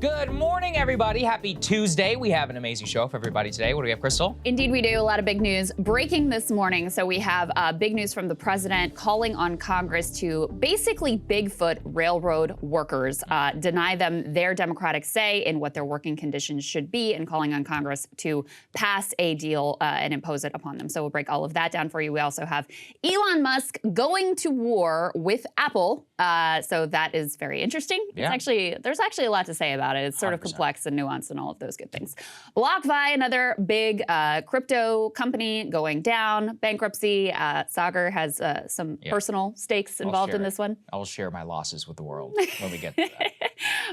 Good morning, everybody. Happy Tuesday. We have an amazing show for everybody today. What do we have, Krystal? Indeed, we do. A lot of big news breaking this morning. So we have big news from the president calling on Congress to basically Bigfoot railroad workers, deny them their democratic say in what their working conditions should be, and calling on Congress to pass a deal and impose it upon them. So we'll break all of that down for you. We also have Elon Musk going to war with Apple. So that is very interesting. Yeah. There's actually a lot to say about it. It's sort of 100%. complex and nuanced and all of those good things. BlockFi, another big crypto company going down, bankruptcy. Saagar has some personal stakes involved in this one. I'll share my losses with the world when we get to that.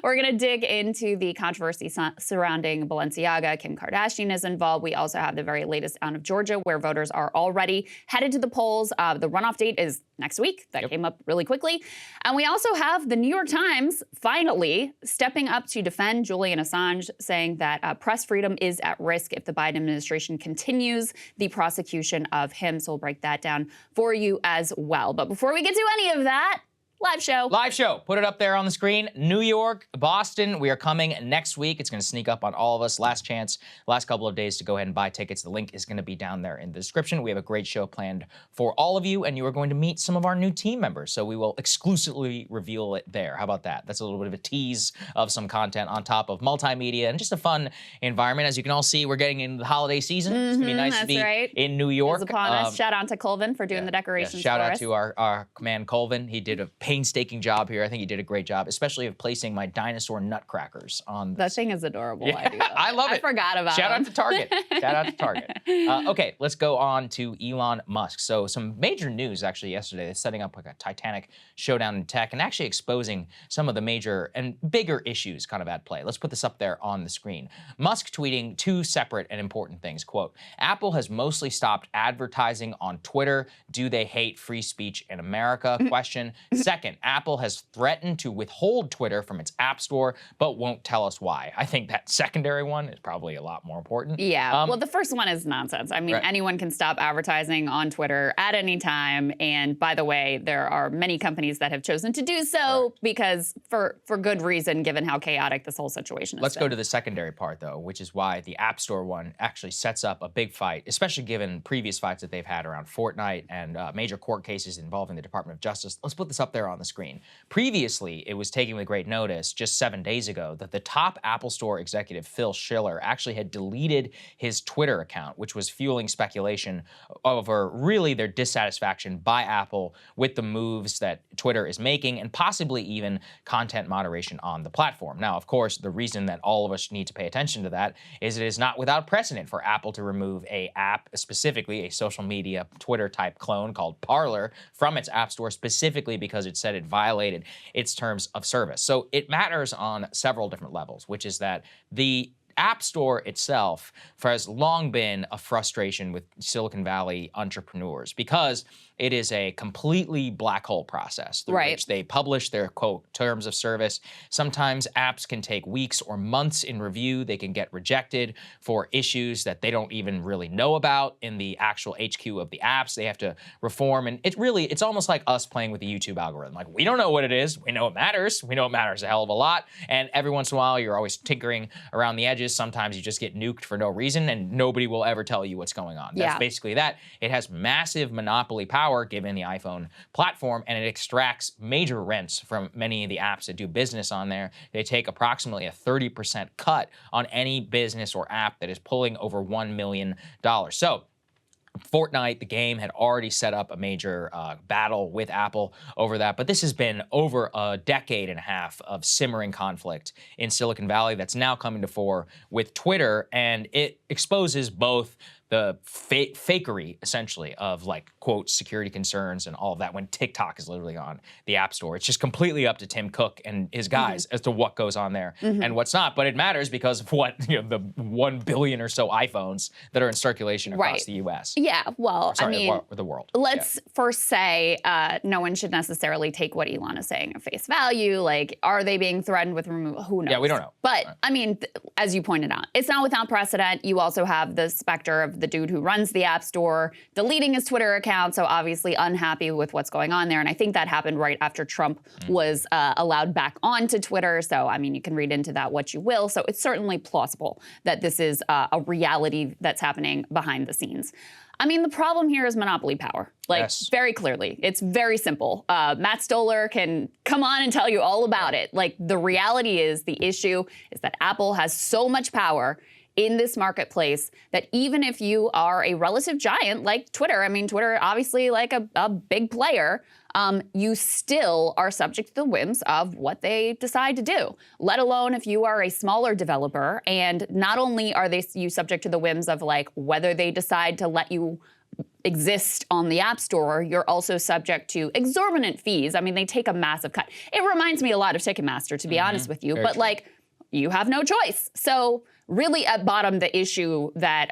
We're going to dig into the controversy surrounding Balenciaga. Kim Kardashian is involved. We also have the very latest out of Georgia, where voters are already headed to the polls. The runoff date is next week. That came up really quickly. And we also have the New York Times finally stepping up to defend Julian Assange, saying that press freedom is at risk if the Biden administration continues the prosecution of him. So we'll break that down for you as well. But before we get to any of that, live show. Live show. Put it up there on the screen. New York, Boston. We are coming next week. It's going to sneak up on all of us. Last chance, last couple of days to go ahead and buy tickets. The link is going to be down there in the description. We have a great show planned for all of you, and you are going to meet some of our new team members. So we will exclusively reveal it there. How about that? That's a little bit of a tease of some content on top of multimedia and just a fun environment. As you can all see, we're getting into the holiday season. It's going to be nice to be in New York. It's upon us. Shout out to Colvin for doing the decorations Shout for out us. to our man Colvin. He did a painstaking job here. I think he did a great job, especially of placing my dinosaur nutcrackers on That thing is adorable. Yeah, I do love I love it. I forgot about Shout him. out to Target. Shout out to Target. Okay, let's go on to Elon Musk. So some major news actually yesterday. They're setting up like a titanic showdown in tech and actually exposing some of the major and bigger issues kind of at play. Let's put this up there on the screen. Musk tweeting two separate and important things. Quote, Apple has mostly stopped advertising on Twitter. Do they hate free speech in America? Question. Second, Apple has threatened to withhold Twitter from its app store, but won't tell us why. I think that secondary one is probably a lot more important. Yeah, well, the first one is nonsense. I mean, anyone can stop advertising on Twitter at any time. And by the way, there are many companies that have chosen to do so because for good reason, given how chaotic this whole situation is. Let's go to the secondary part, though, which is why the App Store one actually sets up a big fight, especially given previous fights that they've had around Fortnite and major court cases involving the Department of Justice. Let's put this up there on the screen. Previously, it was taken with great notice just 7 days ago that the top Apple Store executive, Phil Schiller, actually had deleted his Twitter account, which was fueling speculation over really their dissatisfaction by Apple with the moves that Twitter is making and possibly even content moderation on the platform. Now, of course, the reason that all of us need to pay attention to that is it is not without precedent for Apple to remove an app, specifically a social media Twitter-type clone called Parler, from its App Store specifically because it said it violated its terms of service. So it matters on several different levels, which is that the App Store itself has long been a frustration with Silicon Valley entrepreneurs because it is a completely black hole process through which they publish their, quote, terms of service. Sometimes apps can take weeks or months in review. They can get rejected for issues that they don't even really know about in the actual HQ of the apps. They have to reform. And it's almost like us playing with the YouTube algorithm. Like, we don't know what it is. We know it matters. We know it matters a hell of a lot. And every once in a while, you're always tinkering around the edges. Sometimes you just get nuked for no reason, and nobody will ever tell you what's going on. That's basically that. It has massive monopoly power given the iPhone platform, and it extracts major rents from many of the apps that do business on there. They take approximately a 30% cut on any business or app that is pulling over $1 million. So Fortnite, the game, had already set up a major battle with Apple over that, but this has been over a decade and a half of simmering conflict in Silicon Valley that's now coming to fore with Twitter, and it exposes both the fakery, essentially, of, like, quote, security concerns and all of that when TikTok is literally on the App Store. It's just completely up to Tim Cook and his guys as to what goes on there and what's not. But it matters because of what, the 1 billion or so iPhones that are in circulation across the U.S. Yeah, well, Sorry, I mean, the world. Let's first say no one should necessarily take what Elon is saying at face value. Like, are they being threatened with removal? Who knows? Yeah, we don't know. But, I mean, as you pointed out, it's not without precedent. You also have the specter of the dude who runs the App Store deleting his Twitter account, so obviously unhappy with what's going on there. And I think that happened right after Trump was allowed back onto Twitter. So, I mean, you can read into that what you will. So it's certainly plausible that this is a reality that's happening behind the scenes. I mean, the problem here is monopoly power. Like, yes. Very clearly. It's very simple. Matt Stoller can come on and tell you all about it. Like, the reality is, the issue is that Apple has so much power in this marketplace that even if you are a relative giant like Twitter, I mean, Twitter obviously like a big player, you still are subject to the whims of what they decide to do, let alone if you are a smaller developer. And not only are you subject to the whims of like whether they decide to let you exist on the App Store, you're also subject to exorbitant fees. I mean, they take a massive cut. It reminds me a lot of Ticketmaster, to be honest with you, but like, you have no choice. So really at bottom, the issue that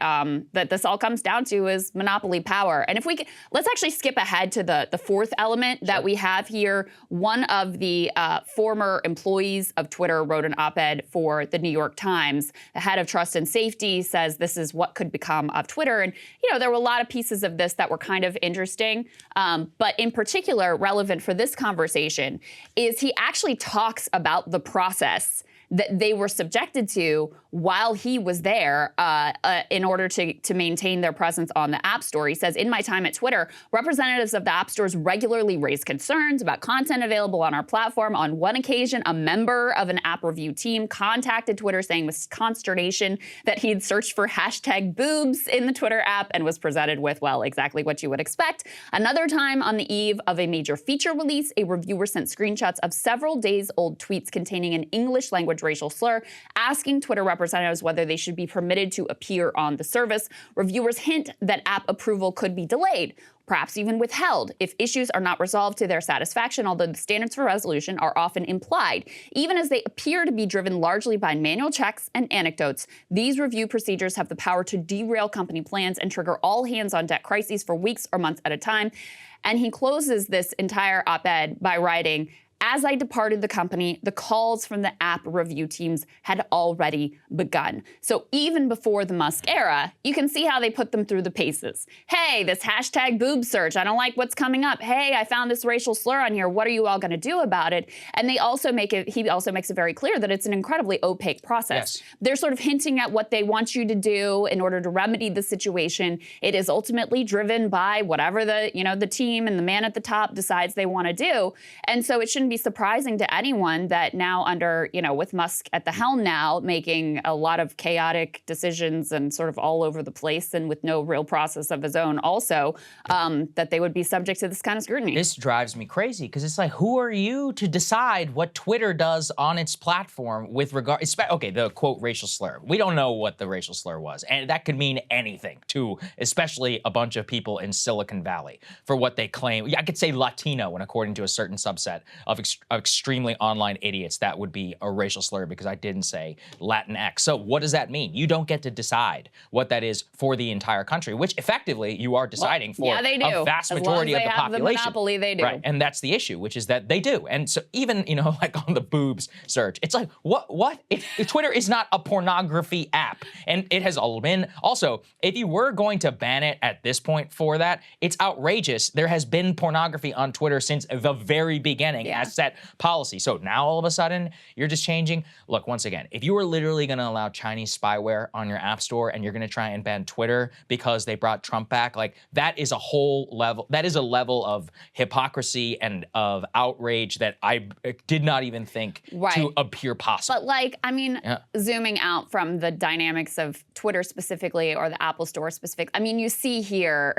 that this all comes down to is monopoly power. And if we let's actually skip ahead to the fourth element that we have here. One of the former employees of Twitter wrote an op-ed for the New York Times. The head of trust and safety says this is what could become of Twitter. And, you know, there were a lot of pieces of this that were kind of interesting. But in particular, relevant for this conversation is he actually talks about the process that they were subjected to while he was there in order to maintain their presence on the App Store. He says, in my time at Twitter, representatives of the App Stores regularly raised concerns about content available on our platform. On one occasion, a member of an app review team contacted Twitter saying with consternation that he'd searched for hashtag boobs in the Twitter app and was presented with, well, exactly what you would expect. Another time, on the eve of a major feature release, a reviewer sent screenshots of several days old tweets containing an English language racial slur, asking Twitter representatives whether they should be permitted to appear on the service. Reviewers hint that app approval could be delayed, perhaps even withheld, if issues are not resolved to their satisfaction, although the standards for resolution are often implied. Even as they appear to be driven largely by manual checks and anecdotes, these review procedures have the power to derail company plans and trigger all hands-on-deck crises for weeks or months at a time. And he closes this entire op-ed by writing, as I departed the company, the calls from the app review teams had already begun. So even before the Musk era, you can see how they put them through the paces. Hey, this hashtag boob search, I don't like what's coming up. Hey, I found this racial slur on here. What are you all going to do about it? And he also makes it very clear that it's an incredibly opaque process. Yes. They're sort of hinting at what they want you to do in order to remedy the situation. It is ultimately driven by whatever the team and the man at the top decides they want to do. And so it shouldn't be surprising to anyone that now with Musk at the helm now, making a lot of chaotic decisions and sort of all over the place and with no real process of his own also, that they would be subject to this kind of scrutiny. This drives me crazy because it's like, who are you to decide what Twitter does on its platform with regard, okay, the quote racial slur. We don't know what the racial slur was, and that could mean anything to especially a bunch of people in Silicon Valley for what they claim. I could say Latino, and according to a certain subset of extremely online idiots, that would be a racial slur because I didn't say Latinx. So what does that mean? You don't get to decide what that is for the entire country, which effectively you are deciding for a vast majority of the population. The monopoly, they do. Right, and that's the issue, which is that they do. And so even, like on the boobs search, it's like, what? Twitter is not a pornography app. And it has all been. Also, if you were going to ban it at this point for that, it's outrageous. There has been pornography on Twitter since the very beginning as set policy. So now all of a sudden you're just changing. Look, once again, if you were literally going to allow Chinese spyware on your app store and you're going to try and ban Twitter because they brought Trump back, like that is a whole level. That is a level of hypocrisy and of outrage that I did not even think to appear possible. But zooming out from the dynamics of Twitter specifically or the Apple Store specifically, you see here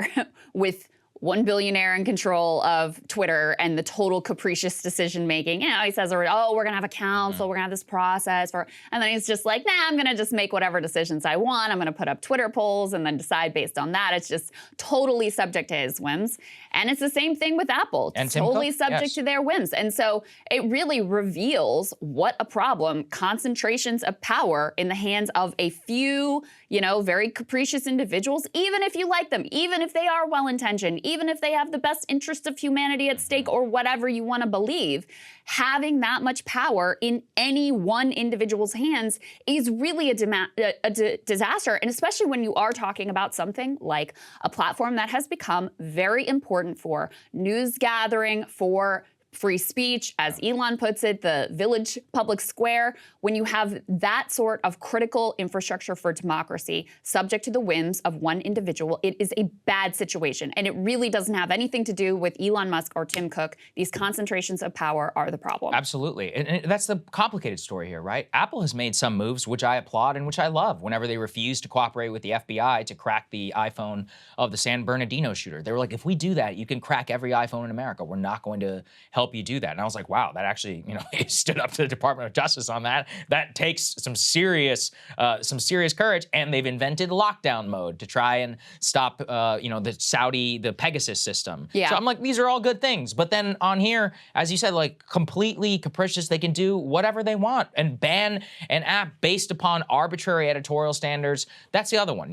with one billionaire in control of Twitter and the total capricious decision-making. He says, we're going to have a council, we're going to have this process. And then he's just like, I'm going to just make whatever decisions I want. I'm going to put up Twitter polls and then decide based on that. It's just totally subject to his whims. And it's the same thing with Apple. It's totally subject to their whims. And so it really reveals what a problem concentrations of power in the hands of a few, very capricious individuals, even if you like them, even if they are well-intentioned, even if they have the best interest of humanity at stake or whatever you want to believe, having that much power in any one individual's hands is really a disaster. And especially when you are talking about something like a platform that has become very important for news gathering, for free speech, as Elon puts it, the village public square. When you have that sort of critical infrastructure for democracy subject to the whims of one individual, it is a bad situation. And it really doesn't have anything to do with Elon Musk or Tim Cook. These concentrations of power are the problem. Absolutely. And that's the complicated story here, right? Apple has made some moves, which I applaud and which I love, whenever they refuse to cooperate with the FBI to crack the iPhone of the San Bernardino shooter. They were like, if we do that, you can crack every iPhone in America. We're not going to help you do that. And I was like, wow, that actually, stood up to the Department of Justice on that. That takes some serious courage. And they've invented lockdown mode to try and stop, the Pegasus system. Yeah. So I'm like, these are all good things. But then on here, as you said, like completely capricious, they can do whatever they want and ban an app based upon arbitrary editorial standards. That's the other one.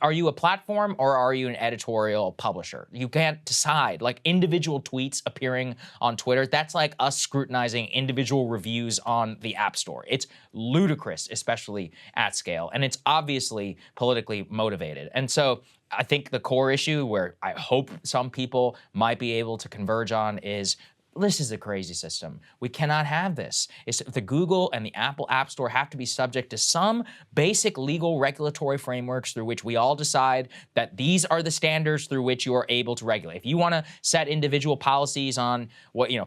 Are you a platform or are you an editorial publisher? You can't decide. Like individual tweets appearing on Twitter, that's like us scrutinizing individual reviews on the App Store. It's ludicrous, especially at scale, and it's obviously politically motivated. And so I think the core issue where I hope some people might be able to converge on is, this is a crazy system. We cannot have this. The Google and the Apple App Store have to be subject to some basic legal regulatory frameworks through which we all decide that these are the standards through which you are able to regulate. If you want to set individual policies on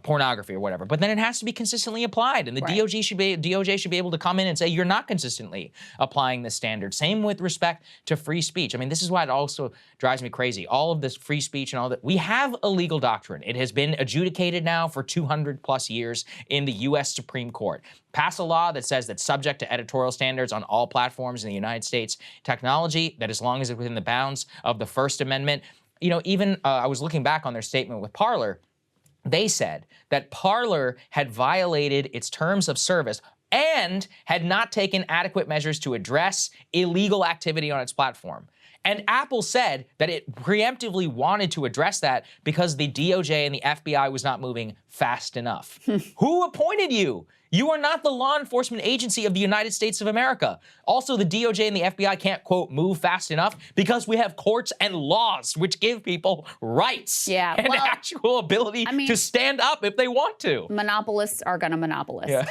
pornography or whatever, but then it has to be consistently applied, and the Right. DOJ should be able to come in and say you're not consistently applying the standard. Same with respect to free speech. I mean, this is why it also drives me crazy. All of this free speech and all that. We have a legal doctrine. It has been adjudicated now for 200 plus years in the U.S. Supreme Court. Pass a law that says that subject to editorial standards on all platforms in the United States technology, that as long as it's within the bounds of the First Amendment. I was looking back on their statement with Parler. They said that Parler had violated its terms of service and had not taken adequate measures to address illegal activity on its platform. And Apple said that it preemptively wanted to address that because the DOJ and the FBI was not moving fast enough. Who appointed you? You are not the law enforcement agency of the United States of America. Also, the DOJ and the FBI can't, quote, move fast enough because we have courts and laws which give people rights and actual ability to stand up if they want to. Monopolists are going to monopolist. Yeah.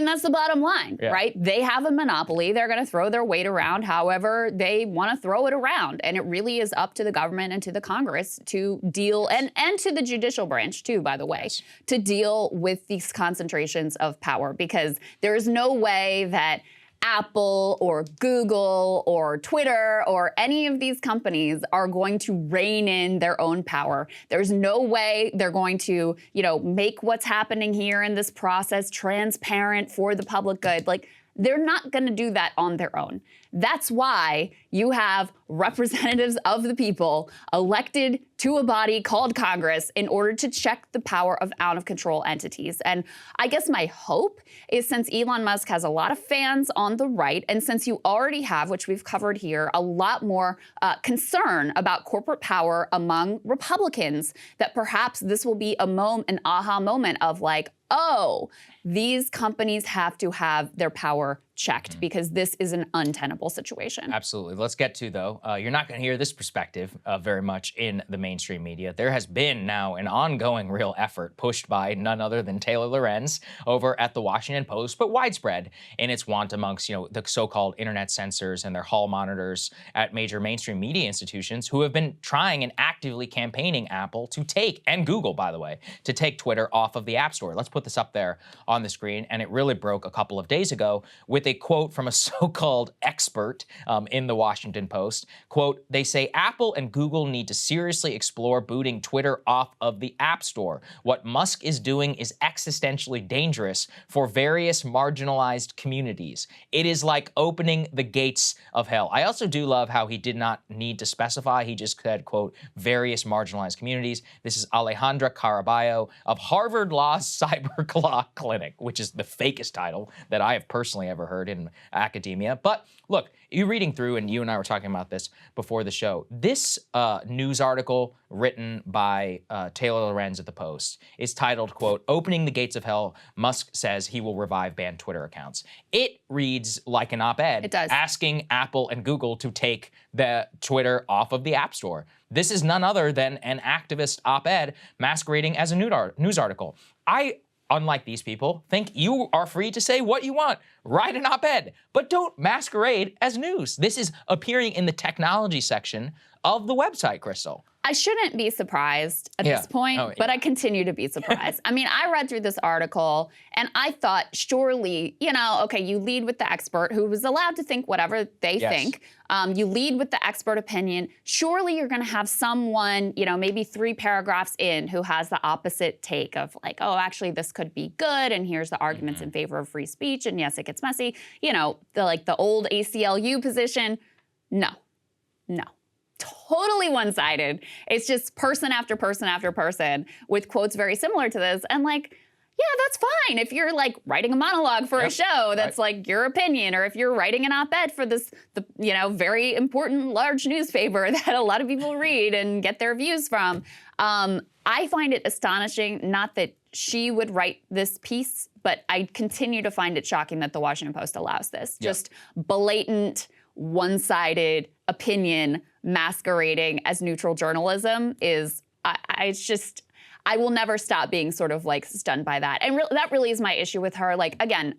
That's the bottom line, right? They have a monopoly. They're going to throw their weight around however they want to throw it around. And it really is up to the government and to the Congress to deal, and to the judicial branch too, by the way, to deal with these concentrations of power, because there is no way that Apple or Google or Twitter or any of these companies are going to rein in their own power. There's no way they're going to, make what's happening here in this process transparent for the public good. Like, they're not going to do that on their own. That's why you have representatives of the people elected to a body called Congress in order to check the power of out-of-control entities. And I guess my hope is, since Elon Musk has a lot of fans on the right, and since you already have, which we've covered here, a lot more concern about corporate power among Republicans, that perhaps this will be an aha moment of like, oh, these companies have to have their power checked because this is an untenable situation. Absolutely. Let's get to, though, you're not going to hear this perspective very much in the mainstream media. There has been now an ongoing real effort pushed by none other than Taylor Lorenz over at the Washington Post, but widespread in its want amongst, the so-called internet censors and their hall monitors at major mainstream media institutions, who have been trying and actively campaigning Apple to take, and Google, by the way, to take Twitter off of the App Store. Let's put this up there on the screen, and it really broke a couple of days ago with a quote from a so-called expert in the Washington Post. Quote, they say Apple and Google need to seriously explore booting Twitter off of the App Store. What Musk is doing is existentially dangerous for various marginalized communities. It is like opening the gates of hell. I also do love how he did not need to specify. He just said, quote, various marginalized communities. This is Alejandra Caraballo of Harvard Law's Cyber Law Clinic, which is the fakest title that I have personally ever heard. heard in academia. But look, you're reading through, and you and I were talking about this before the show. This news article written by Taylor Lorenz at The Post is titled, quote, "Opening the Gates of Hell, Musk says he will revive banned Twitter accounts." It reads like an op-ed. It does. Asking Apple and Google to take the Twitter off of the App Store. This is none other than an activist op-ed masquerading as a news article. I, unlike these people, think you are free to say what you want. Write an op-ed, but don't masquerade as news. This is appearing in the technology section of the website, Krystal. I shouldn't be surprised at this point, but I continue to be surprised. I mean, I read through this article and I thought, surely, you know, okay, you lead with the expert who was allowed to think whatever they think. You lead with the expert opinion. Surely you're going to have someone, you know, maybe 3 paragraphs in who has the opposite take of like, oh, actually, this could be good. And here's the arguments in favor of free speech. And yes, it gets messy. You know, the old ACLU position. No. Totally one-sided. It's just person after person after person with quotes very similar to this. And like, yeah, that's fine. If you're like writing a monologue for a show, that's like your opinion. Or if you're writing an op-ed for the very important large newspaper that a lot of people read and get their views from. I find it astonishing, not that she would write this piece, but I continue to find it shocking that the Washington Post allows this. Just blatant, one-sided opinion masquerading as neutral journalism is, I will never stop being sort of like stunned by that. And that really is my issue with her. Like, again,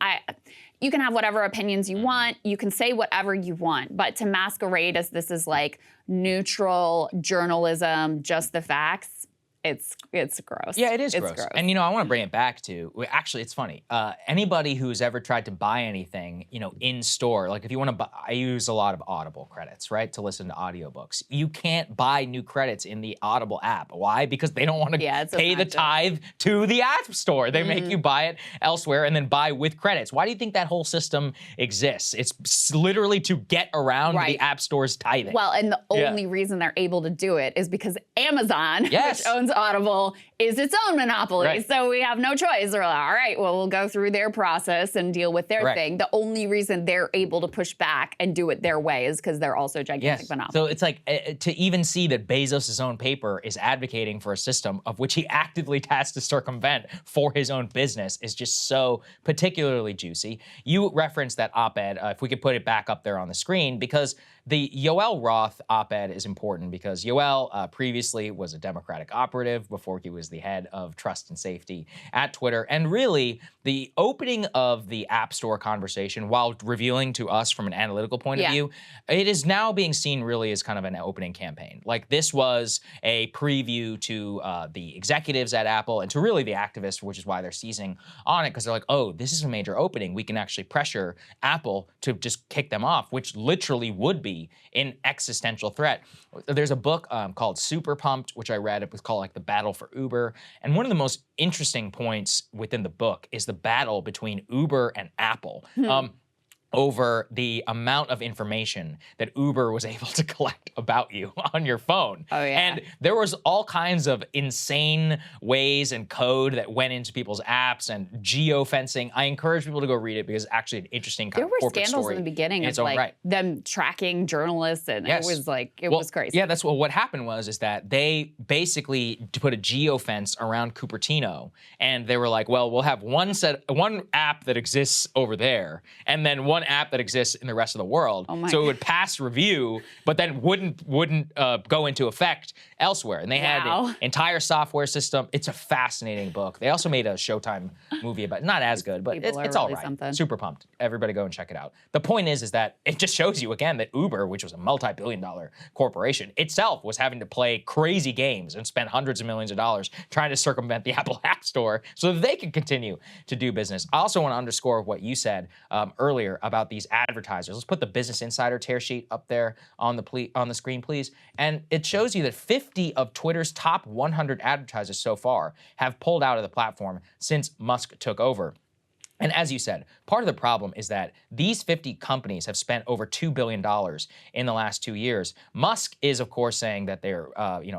you can have whatever opinions you want. You can say whatever you want. But to masquerade as this is like neutral journalism, just the facts, it's gross. Yeah, it is gross. And, you know, I want to bring it back to, actually, it's funny. Anybody who's ever tried to buy anything, you know, in store, like if you want to buy, I use a lot of Audible credits, right, to listen to audiobooks. You can't buy new credits in the Audible app. Why? Because they don't want to pay the tithe to the App Store. They make you buy it elsewhere and then buy with credits. Why do you think that whole system exists? It's literally to get around the App Store's tithing. Well, and the only reason they're able to do it is because Amazon, which owns Audible, is its own monopoly. So we have no choice. They're like, all right, well, we'll go through their process and deal with their thing. The only reason they're able to push back and do it their way is because they're also gigantic monopoly. So it's like to even see that Bezos' own paper is advocating for a system of which he actively has to circumvent for his own business is just so particularly juicy. You referenced that op-ed, if we could put it back up there on the screen, because the Yoel Roth op-ed is important because Yoel previously was a Democratic operative before he was the head of trust and safety at Twitter. And really, the opening of the App Store conversation, while revealing to us from an analytical point of view, it is now being seen really as kind of an opening campaign. Like this was a preview to the executives at Apple and to really the activists, which is why they're seizing on it, because they're like, oh, this is a major opening. We can actually pressure Apple to just kick them off, which literally would be an existential threat. There's a book called Super Pumped, which I read. It was called like The Battle for Uber. And one of the most interesting points within the book is the battle between Uber and Apple. Over the amount of information that Uber was able to collect about you on your phone. And there was all kinds of insane ways and code that went into people's apps and geofencing. I encourage people to go read it because it's actually an interesting kind of corporate story. There were scandals in the beginning of like them tracking journalists, and it was like, it was crazy. Yeah, that's what happened is that they basically put a geofence around Cupertino, and they were like, well, we'll have one app that exists over there, and then one app that exists in the rest of the world. So it would pass review, but then wouldn't go into effect elsewhere. And they had an entire software system. It's a fascinating book. They also made a Showtime movie about it. Not as good, but it's all right. Super pumped. Everybody go and check it out. The point is that it just shows you again that Uber, which was a multi-billion-dollar corporation, itself was having to play crazy games and spend hundreds of millions of dollars trying to circumvent the Apple App Store so that they could continue to do business. I also want to underscore what you said earlier about these advertisers. Let's put the Business Insider tear sheet up there on the screen, please. And it shows you that 50 of Twitter's top 100 advertisers so far have pulled out of the platform since Musk took over. And as you said, part of the problem is that these 50 companies have spent over $2 billion in the last 2 years. Musk is, of course, saying that they're,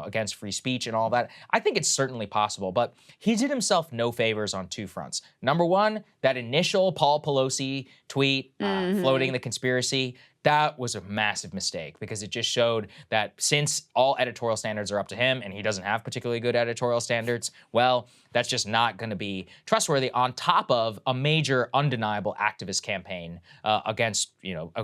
against free speech and all that. I think it's certainly possible, but he did himself no favors on two fronts. Number one, that initial Paul Pelosi tweet floating the conspiracy, that was a massive mistake because it just showed that since all editorial standards are up to him and he doesn't have particularly good editorial standards, well, that's just not going to be trustworthy on top of a major undeniable activist campaign against,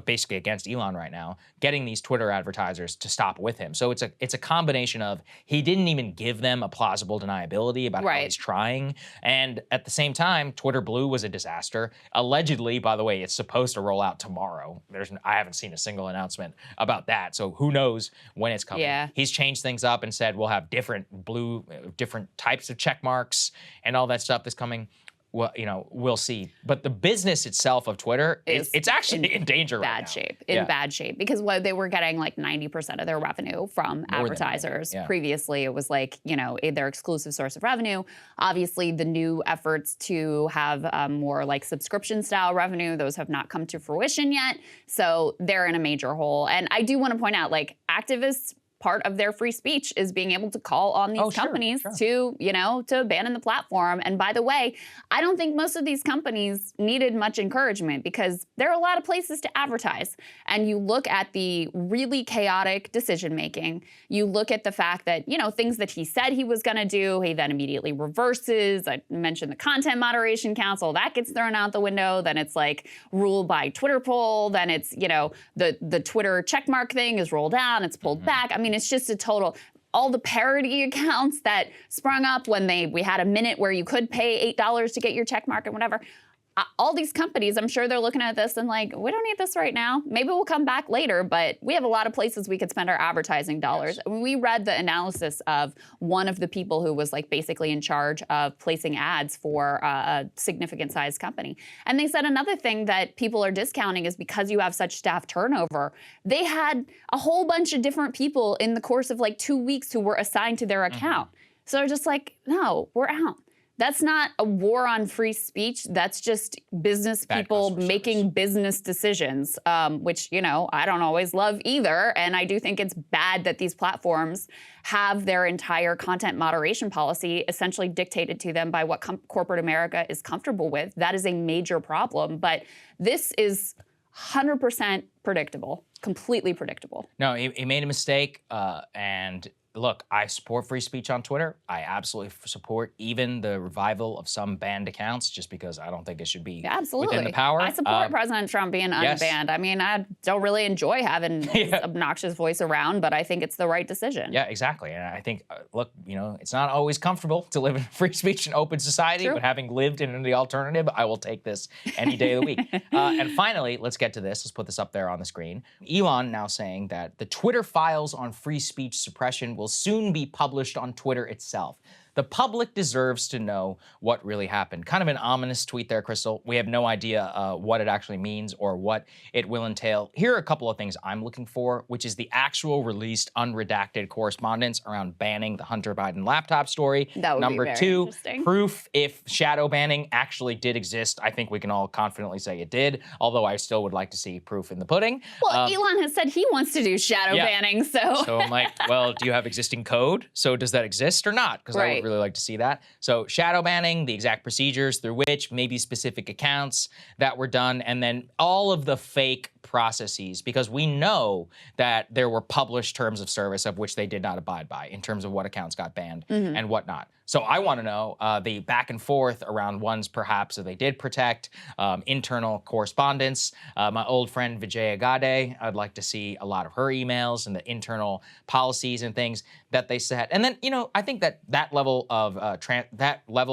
basically against Elon right now, getting these Twitter advertisers to stop with him. So it's a combination of he didn't even give them a plausible deniability about how he's trying. And at the same time, Twitter Blue was a disaster. Allegedly, by the way, it's supposed to roll out tomorrow. I haven't seen a single announcement about that. So who knows when it's coming. Yeah. He's changed things up and said we'll have different types of check marks and all that stuff that's coming. Well, we'll see. But the business itself of Twitter, it's actually in danger right now. Bad shape. Because they were getting like 90% of their revenue from advertisers. Yeah. Previously, it was like, their exclusive source of revenue. Obviously, the new efforts to have more like subscription style revenue, those have not come to fruition yet. So they're in a major hole. And I do want to point out, like, activists, part of their free speech is being able to call on these companies to abandon the platform. And by the way, I don't think most of these companies needed much encouragement because there are a lot of places to advertise. And you look at the really chaotic decision-making. You look at the fact that, things that he said he was going to do, he then immediately reverses. I mentioned the Content Moderation Council, that gets thrown out the window. Then it's like ruled by Twitter poll. Then it's, the Twitter checkmark thing is rolled out and it's pulled back. I mean, it's just a total, all the parody accounts that sprung up when we had a minute where you could pay $8 to get your check mark and whatever. All these companies, I'm sure they're looking at this and like, we don't need this right now. Maybe we'll come back later, but we have a lot of places we could spend our advertising dollars. Yes. We read the analysis of one of the people who was like basically in charge of placing ads for a significant sized company. And they said another thing that people are discounting is because you have such staff turnover, they had a whole bunch of different people in the course of like 2 weeks who were assigned to their account. So they're just like, no, we're out. That's not a war on free speech. That's just business people making business decisions, which, I don't always love either. And I do think it's bad that these platforms have their entire content moderation policy essentially dictated to them by what corporate America is comfortable with. That is a major problem. But this is 100% predictable, completely predictable. No, he made a mistake, and look, I support free speech on Twitter. I absolutely support even the revival of some banned accounts just because I don't think it should be within the power. I support President Trump being unbanned. Yes. I mean, I don't really enjoy having his obnoxious voice around, but I think it's the right decision. Yeah, exactly. And I think, look, it's not always comfortable to live in free speech and open society, but having lived in the alternative, I will take this any day of the week. And finally, let's get to this. Let's put this up there on the screen. Elon now saying that the Twitter files on free speech suppression will soon be published on Twitter itself. The public deserves to know what really happened. Kind of an ominous tweet there, Krystal. We have no idea what it actually means or what it will entail. Here are a couple of things I'm looking for, which is the actual released unredacted correspondence around banning the Hunter Biden laptop story. That would Number be very two, interesting. proof if shadow banning actually did exist. I think we can all confidently say it did, although I still would like to see proof in the pudding. Well, Elon has said he wants to do shadow banning, so. So I'm like, well, do you have existing code? So does that exist or not? Because I would really like to see that. So shadow banning, the exact procedures through which, maybe specific accounts that were done, and then all of the fake processes, because we know that there were published terms of service of which they did not abide by in terms of what accounts got banned and whatnot. So I want to know the back and forth around ones perhaps that they did protect, internal correspondence. My old friend Vijaya Gade, I'd like to see a lot of her emails and the internal policies and things that they set. And then, I think that level of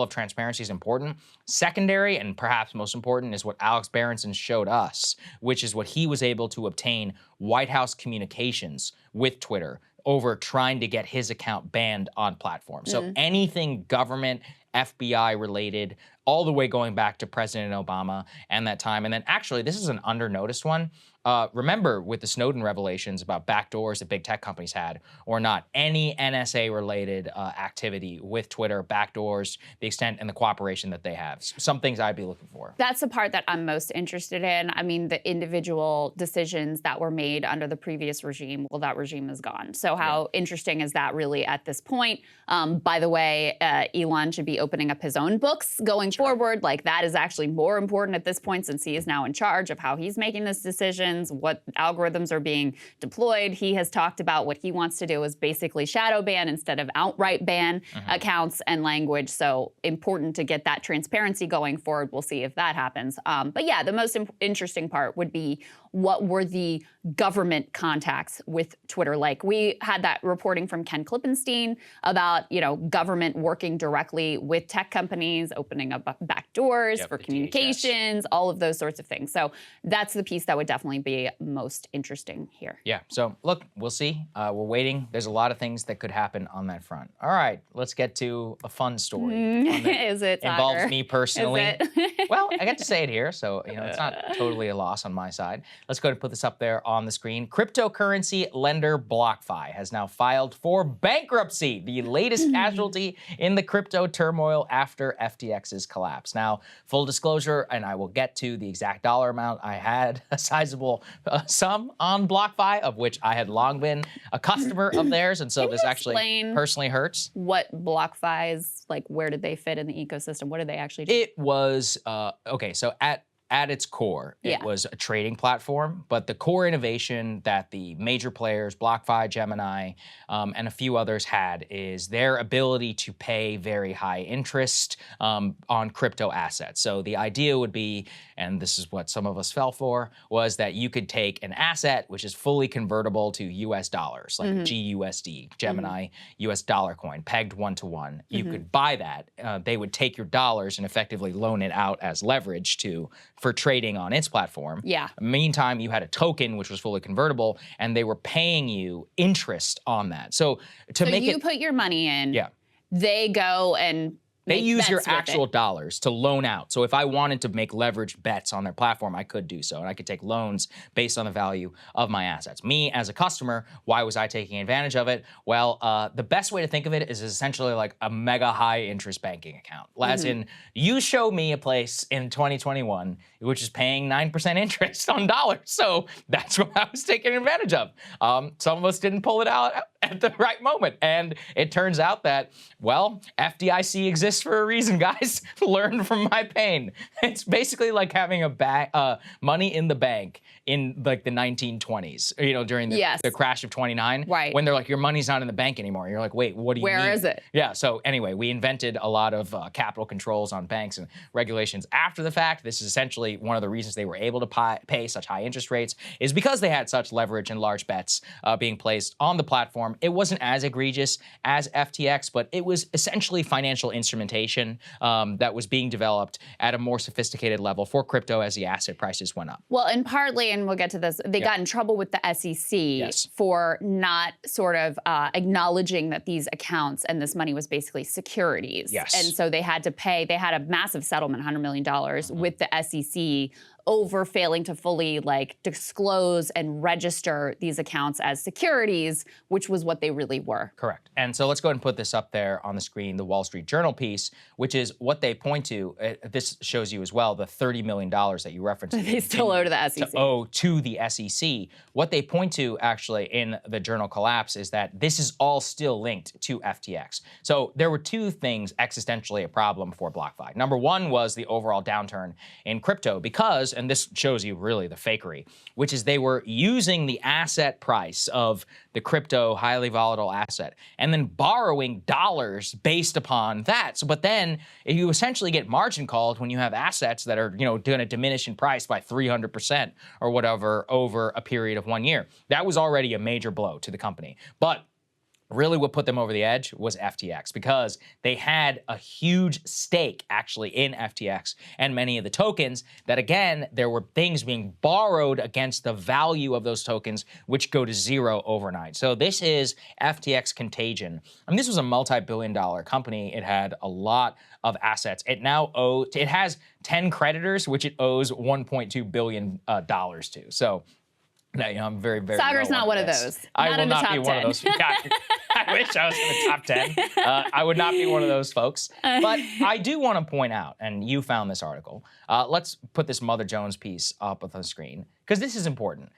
transparency is important. Secondary, and perhaps most important, is what Alex Berenson showed us, which is what he was able to obtain White House communications with Twitter over trying to get his account banned on platforms. So anything government, FBI related, all the way going back to President Obama and that time. And then actually, this is an under-noticed one. Remember with the Snowden revelations about backdoors that big tech companies had or not, any NSA-related activity with Twitter, backdoors, the extent and the cooperation that they have. Some things I'd be looking for. That's the part that I'm most interested in. I mean, the individual decisions that were made under the previous regime, well, that regime is gone. So how interesting is that really at this point? By the way, Elon should be opening up his own books going forward. Like, that is actually more important at this point since he is now in charge of how he's making this decision, what algorithms are being deployed. He has talked about what he wants to do is basically shadow ban instead of outright ban accounts and language. So important to get that transparency going forward. We'll see if that happens. But yeah, the most interesting part would be what were the government contacts with Twitter like? We had that reporting from Ken Klippenstein about, government working directly with tech companies, opening up back doors for communications, all of those sorts of things. So that's the piece that would definitely be most interesting here. Yeah, so look, we'll see. We're waiting. There's a lot of things that could happen on that front. All right, let's get to a fun story. Is it, Saagar? Involves me personally. Is it? Well, I get to say it here, so it's not totally a loss on my side. Let's go ahead and put this up there on the screen. Cryptocurrency lender BlockFi has now filed for bankruptcy, the latest casualty in the crypto turmoil after FTX's collapse. Now, full disclosure, and I will get to the exact dollar amount, I had a sizable sum on BlockFi, of which I had long been a customer of theirs, and so this actually personally hurts. What BlockFi is, like, where did they fit in the ecosystem? What did they actually do? It was, okay, so at its core, it was a trading platform, but the core innovation that the major players, BlockFi, Gemini, and a few others had is their ability to pay very high interest on crypto assets. So the idea would be, and this is what some of us fell for, was that you could take an asset which is fully convertible to US dollars, like GUSD, Gemini US dollar coin, pegged 1-to-1. You could buy that. They would take your dollars and effectively loan it out as leverage for trading on its platform. Yeah. Meantime, you had a token which was fully convertible, and they were paying you interest on that. So you put your money in. Yeah. They go and they use your actual dollars to loan out. So if I wanted to make leveraged bets on their platform, I could do so. And I could take loans based on the value of my assets. Me, as a customer, why was I taking advantage of it? Well, the best way to think of it is essentially like a mega high interest banking account. As in, you show me a place in 2021 which is paying 9% interest on dollars. So that's what I was taking advantage of. Some of us didn't pull it out at the right moment. And it turns out that, well, FDIC exists for a reason, guys. Learn from my pain. It's basically like having money in the bank in like the 1920s, during the crash of 29. Right. When they're like, your money's not in the bank anymore. You're like, wait, what do you mean? Where is it? Yeah, so anyway, we invented a lot of capital controls on banks and regulations after the fact. This is essentially one of the reasons they were able to pay such high interest rates is because they had such leverage and large bets being placed on the platform. It wasn't as egregious as FTX, but it was essentially financial instrumentation that was being developed at a more sophisticated level for crypto as the asset prices went up. Well, and partly, and we'll get to this, they got in trouble with the SEC for not sort of acknowledging that these accounts and this money was basically securities. Yes. And so they had to pay, they had a massive settlement, $100 million, with the SEC over failing to fully disclose and register these accounts as securities, which was what they really were. Correct. And so let's go ahead and put this up there on the screen, the Wall Street Journal piece, which is what they point to. This shows you as well the $30 million that you referenced. They still owe to the SEC. To owe to the SEC. What they point to actually in the Journal collapse is that this is all still linked to FTX. So there were two things existentially a problem for BlockFi. Number one was the overall downturn in crypto because, and this shows you really the fakery, which is they were using the asset price of the crypto highly volatile asset and then borrowing dollars based upon that. So, but then you essentially get margin called when you have assets that are, going to diminish in price by 300% or whatever over a period of 1 year. That was already a major blow to the company. But really what put them over the edge was FTX, because they had a huge stake actually in FTX and many of the tokens that, again, there were things being borrowed against the value of those tokens, which go to zero overnight. So this is FTX contagion. I mean, this was a multi-billion-dollar company. It had a lot of assets. It has 10 creditors, which it owes $1.2 billion to. So no, I'm very, very. Saagar's not one of those. I not will in the not top be 10. one of those. I wish I was in the top 10. I would not be one of those folks. But I do want to point out, and you found this article. Let's put this Mother Jones piece up on the screen, because this is important.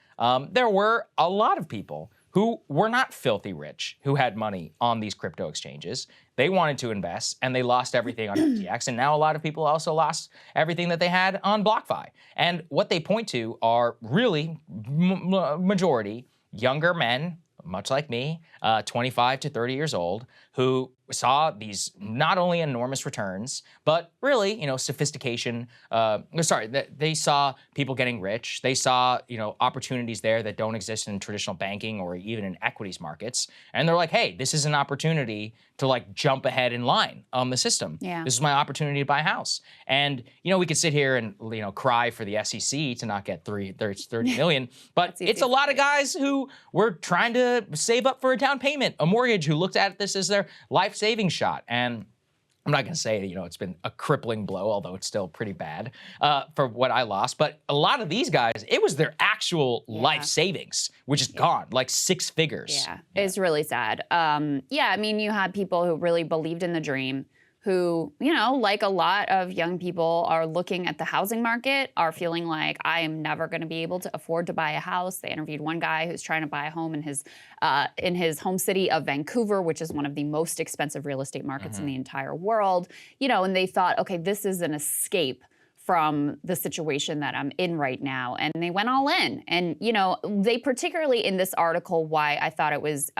There were a lot of people who were not filthy rich, who had money on these crypto exchanges. They wanted to invest, and they lost everything on FTX. And now a lot of people also lost everything that they had on BlockFi. And what they point to are really majority younger men, much like me, 25 to 30 years old, who saw these not only enormous returns, but really, sophistication. They saw people getting rich. They saw, opportunities there that don't exist in traditional banking or even in equities markets. And they're like, hey, this is an opportunity to like jump ahead in line on the system. Yeah. This is my opportunity to buy a house. And, we could sit here and, cry for the SEC to not get 30 million, but it's a lot of guys who were trying to save up for a down payment, a mortgage, who looked at this as their life saving shot. And I'm not going to say, it's been a crippling blow, although it's still pretty bad for what I lost. But a lot of these guys, it was their actual life savings, which is gone, like 6 figures. Yeah, it's really sad. You had people who really believed in the dream, who, like a lot of young people, are looking at the housing market, are feeling like, I am never going to be able to afford to buy a house. They interviewed one guy who's trying to buy a home in his home city of Vancouver, which is one of the most expensive real estate markets in the entire world. And they thought, okay, this is an escape from the situation that I'm in right now. And they went all in. And, they particularly in this article, why I thought it was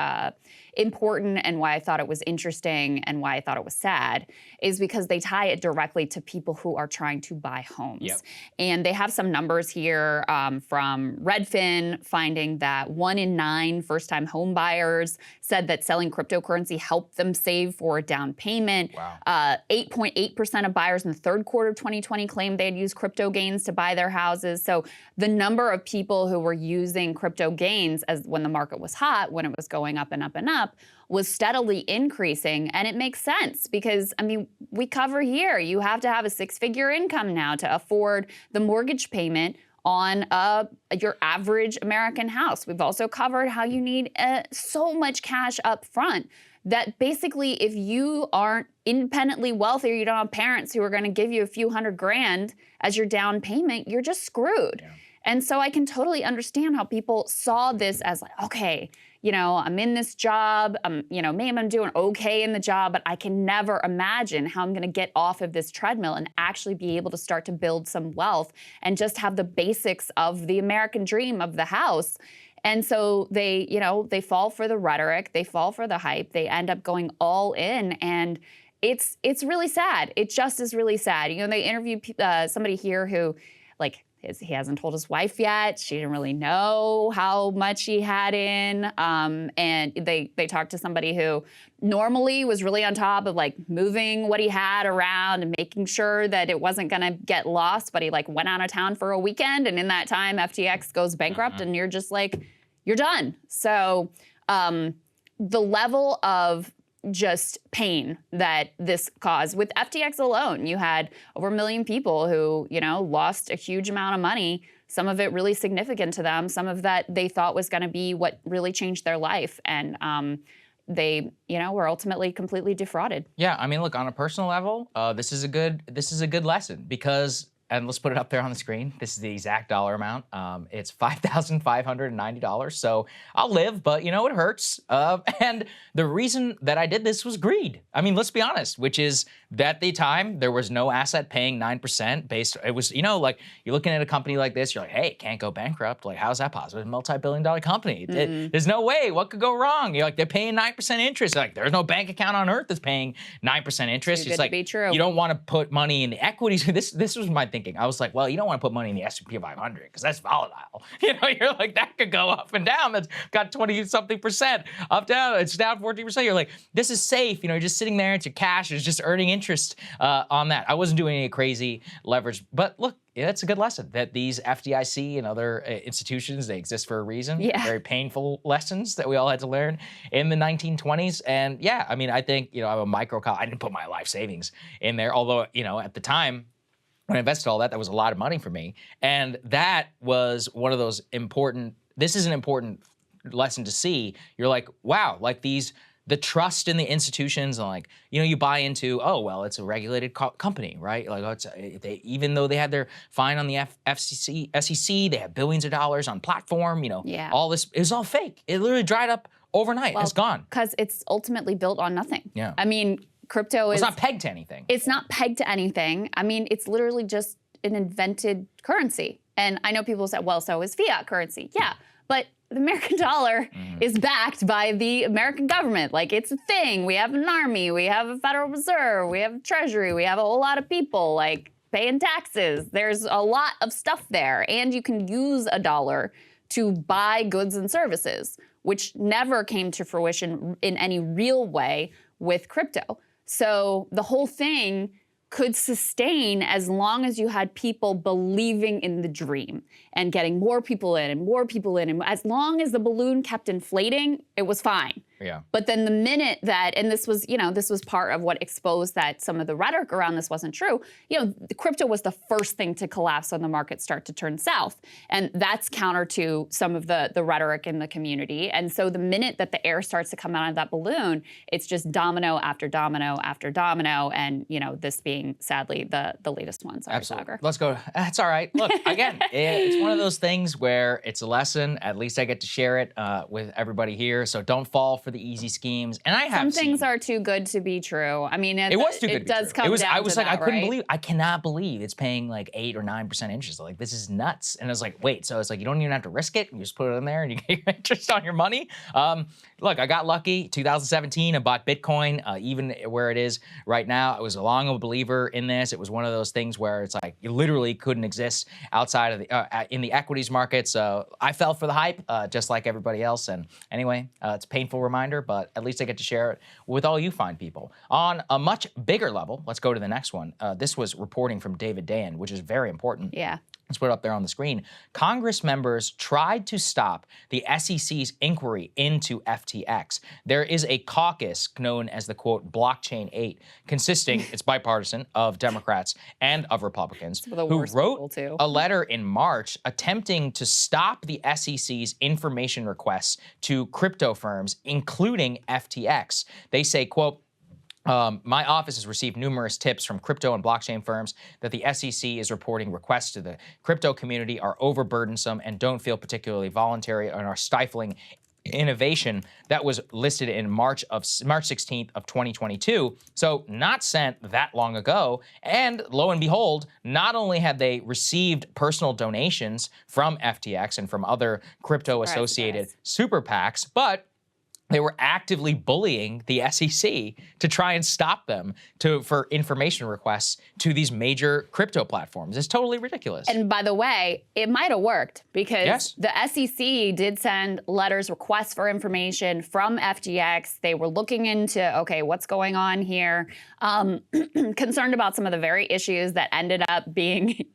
important and why I thought it was interesting and why I thought it was sad, is because they tie it directly to people who are trying to buy homes. Yep. And they have some numbers here from Redfin, finding that 1 in 9 first-time home buyers said that selling cryptocurrency helped them save for a down payment. Wow. 8.8% of buyers in the third quarter of 2020 claimed they had used crypto gains to buy their houses. So the number of people who were using crypto gains as when the market was hot, when it was going up and up and up, was steadily increasing. And it makes sense because, we cover here, you have to have a 6-figure income now to afford the mortgage payment on your average American house. We've also covered how you need so much cash up front that basically if you aren't independently wealthy or you don't have parents who are going to give you a few $100,000 as your down payment, you're just screwed. Yeah. And so I can totally understand how people saw this as like, okay, I'm in this job, maybe I'm doing okay in the job, but I can never imagine how I'm going to get off of this treadmill and actually be able to start to build some wealth and just have the basics of the American dream of the house. And so they fall for the rhetoric, they fall for the hype, they end up going all in, and it's really sad. It just is really sad. They interviewed somebody here who, he hasn't told his wife yet. She didn't really know how much he had in. And they talked to somebody who normally was really on top of moving what he had around and making sure that it wasn't going to get lost. But he went out of town for a weekend. And in that time, FTX goes bankrupt and you're just you're done. So the level of just pain that this caused. With FTX alone, you had over 1 million people who, lost a huge amount of money, some of it really significant to them, some of that they thought was going to be what really changed their life. And they, were ultimately completely defrauded. Yeah, look, on a personal level, this is a good lesson because, and let's put it up there on the screen. This is the exact dollar amount. It's $5,590. So I'll live, but it hurts. And the reason that I did this was greed. Let's be honest, which is that at the time there was no asset paying 9% it was, you're looking at a company like this, you're like, hey, it can't go bankrupt. How's that possible? It's a multi-billion-dollar company. There's no way. What could go wrong? You're they're paying 9% interest. There's no bank account on earth that's paying 9% interest. Too good to be true. You don't want to put money in the equities. This was my thing thinking. I was like, well, you don't want to put money in the S&P 500 because that's volatile. You're like, that could go up and down. That's got 20-something% up, down. It's down 14%. You're like, this is safe. You're just sitting there. It's your cash. It's just earning interest on that. I wasn't doing any crazy leverage. But look, it's a good lesson that these FDIC and other institutions, they exist for a reason. Yeah. Very painful lessons that we all had to learn in the 1920s. And yeah, I mean, I think, I'm a micro, I didn't put my life savings in there. Although, at the time when I invested all that, that was a lot of money for me. And that was one of those this is an important lesson to see. You're like, wow, like the trust in the institutions, and like, you buy into, oh, well, it's a regulated company, right? Like, even though they had their fine on the SEC, they had billions of dollars on platform, all this, it was all fake. It literally dried up overnight. It's gone. Because it's ultimately built on nothing. Yeah. I mean, crypto is... It's not pegged to anything. It's not pegged to anything. I mean, it's literally just an invented currency. And I know people say, well, so is fiat currency. Yeah, but the American dollar is backed by the American government. Like, it's a thing. We have an army. We have a Federal Reserve. We have a Treasury. We have a whole lot of people, like, paying taxes. There's a lot of stuff there. And you can use a dollar to buy goods and services, which never came to fruition in any real way with crypto. So the whole thing could sustain as long as you had people believing in the dream and getting more people in and more people in. And as long as the balloon kept inflating, it was fine. Yeah. But then the minute that, and this was part of what exposed that some of the rhetoric around this wasn't true, the crypto was the first thing to collapse when the markets start to turn south. And that's counter to some of the rhetoric in the community. And so the minute that the air starts to come out of that balloon, it's just domino after domino after domino. And, this being sadly the latest one. Sorry, Absolutely. Saagar. Let's go. That's all right. Look, again, it's one of those things where it's a lesson. At least I get to share it with everybody here. So don't fall for the easy schemes. And I have some things are too good to be true. I mean, it was too good to be does true. come down I was to like, that, I cannot believe it's paying like 8 or 9% interest. Like, this is nuts. And I was like, wait, so it's like, you don't even have to risk it. You just put it in there and you get your interest on your money. Look, I got lucky. 2017, I bought Bitcoin, even where it is right now. I was long a believer in this. It was one of those things where it's like, you literally couldn't exist outside of in the equities market. So I fell for the hype, just like everybody else. And anyway, it's a painful reminder, but at least I get to share it with all you fine people. On a much bigger level, let's go to the next one. This was reporting from David Dayen, which is very important. Yeah. Let's put it up there on the screen. Congress members tried to stop the SEC's inquiry into FTX. There is a caucus known as the, quote, Blockchain 8, consisting, it's bipartisan, of Democrats and of Republicans, who wrote a letter in March attempting to stop the SEC's information requests to crypto firms, including FTX. They say, quote, my office has received numerous tips from crypto and blockchain firms that the SEC is reporting requests to the crypto community are overburdensome and don't feel particularly voluntary and are stifling innovation. That was listed in March 16th of 2022. So not sent that long ago. And lo and behold, not only had they received personal donations from FTX and from other crypto associated super PACs, but they were actively bullying the SEC to try and stop them for information requests to these major crypto platforms. It's totally ridiculous. And by the way, it might have worked because the SEC did send requests for information from FTX. They were looking into, okay, what's going on here? Concerned about some of the very issues that ended up being,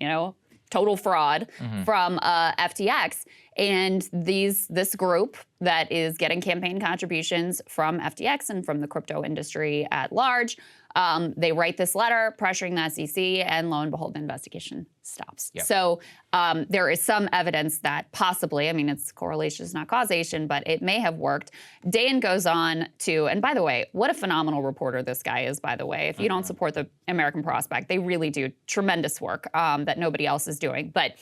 total fraud from FTX. And this group that is getting campaign contributions from FTX and from the crypto industry at large, they write this letter pressuring the SEC, and lo and behold, the investigation stops. Yep. So there is some evidence that possibly, it's correlation is not causation, but it may have worked. Dayen goes on to, and by the way, what a phenomenal reporter this guy is, by the way. If you don't support the American Prospect, they really do tremendous work that nobody else is doing. But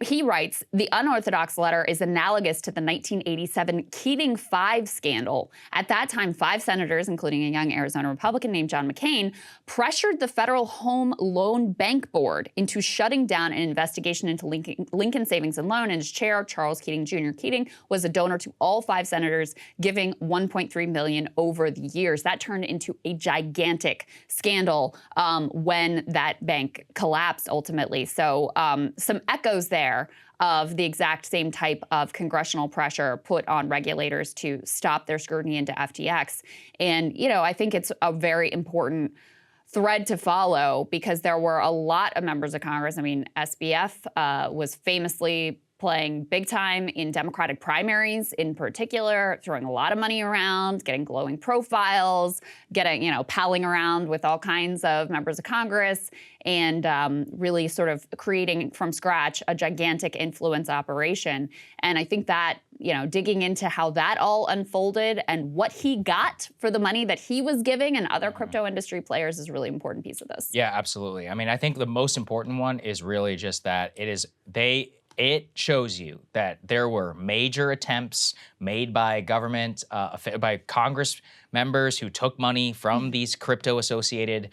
He writes, the unorthodox letter is analogous to the 1987 Keating 5 scandal. At that time, 5 senators, including a young Arizona Republican named John McCain, pressured the Federal Home Loan Bank Board into shutting down an investigation into Lincoln Savings and Loan, and his chair, Charles Keating Jr. Keating, was a donor to all 5 senators, giving $1.3 million over the years. That turned into a gigantic scandal when that bank collapsed ultimately. So some echoes there of the exact same type of congressional pressure put on regulators to stop their scrutiny into FTX. And, you know, I think it's a very important thread to follow because there were a lot of members of Congress. I mean, SBF was famously playing big time in Democratic primaries in particular, throwing a lot of money around, getting glowing profiles, palling around with all kinds of members of Congress, and really sort of creating from scratch a gigantic influence operation. And I think that, digging into how that all unfolded and what he got for the money that he was giving and other crypto industry players is a really important piece of this. Yeah, absolutely. I mean, I think the most important one is really just that it shows you that there were major attempts made by government, by Congress members who took money from these crypto-associated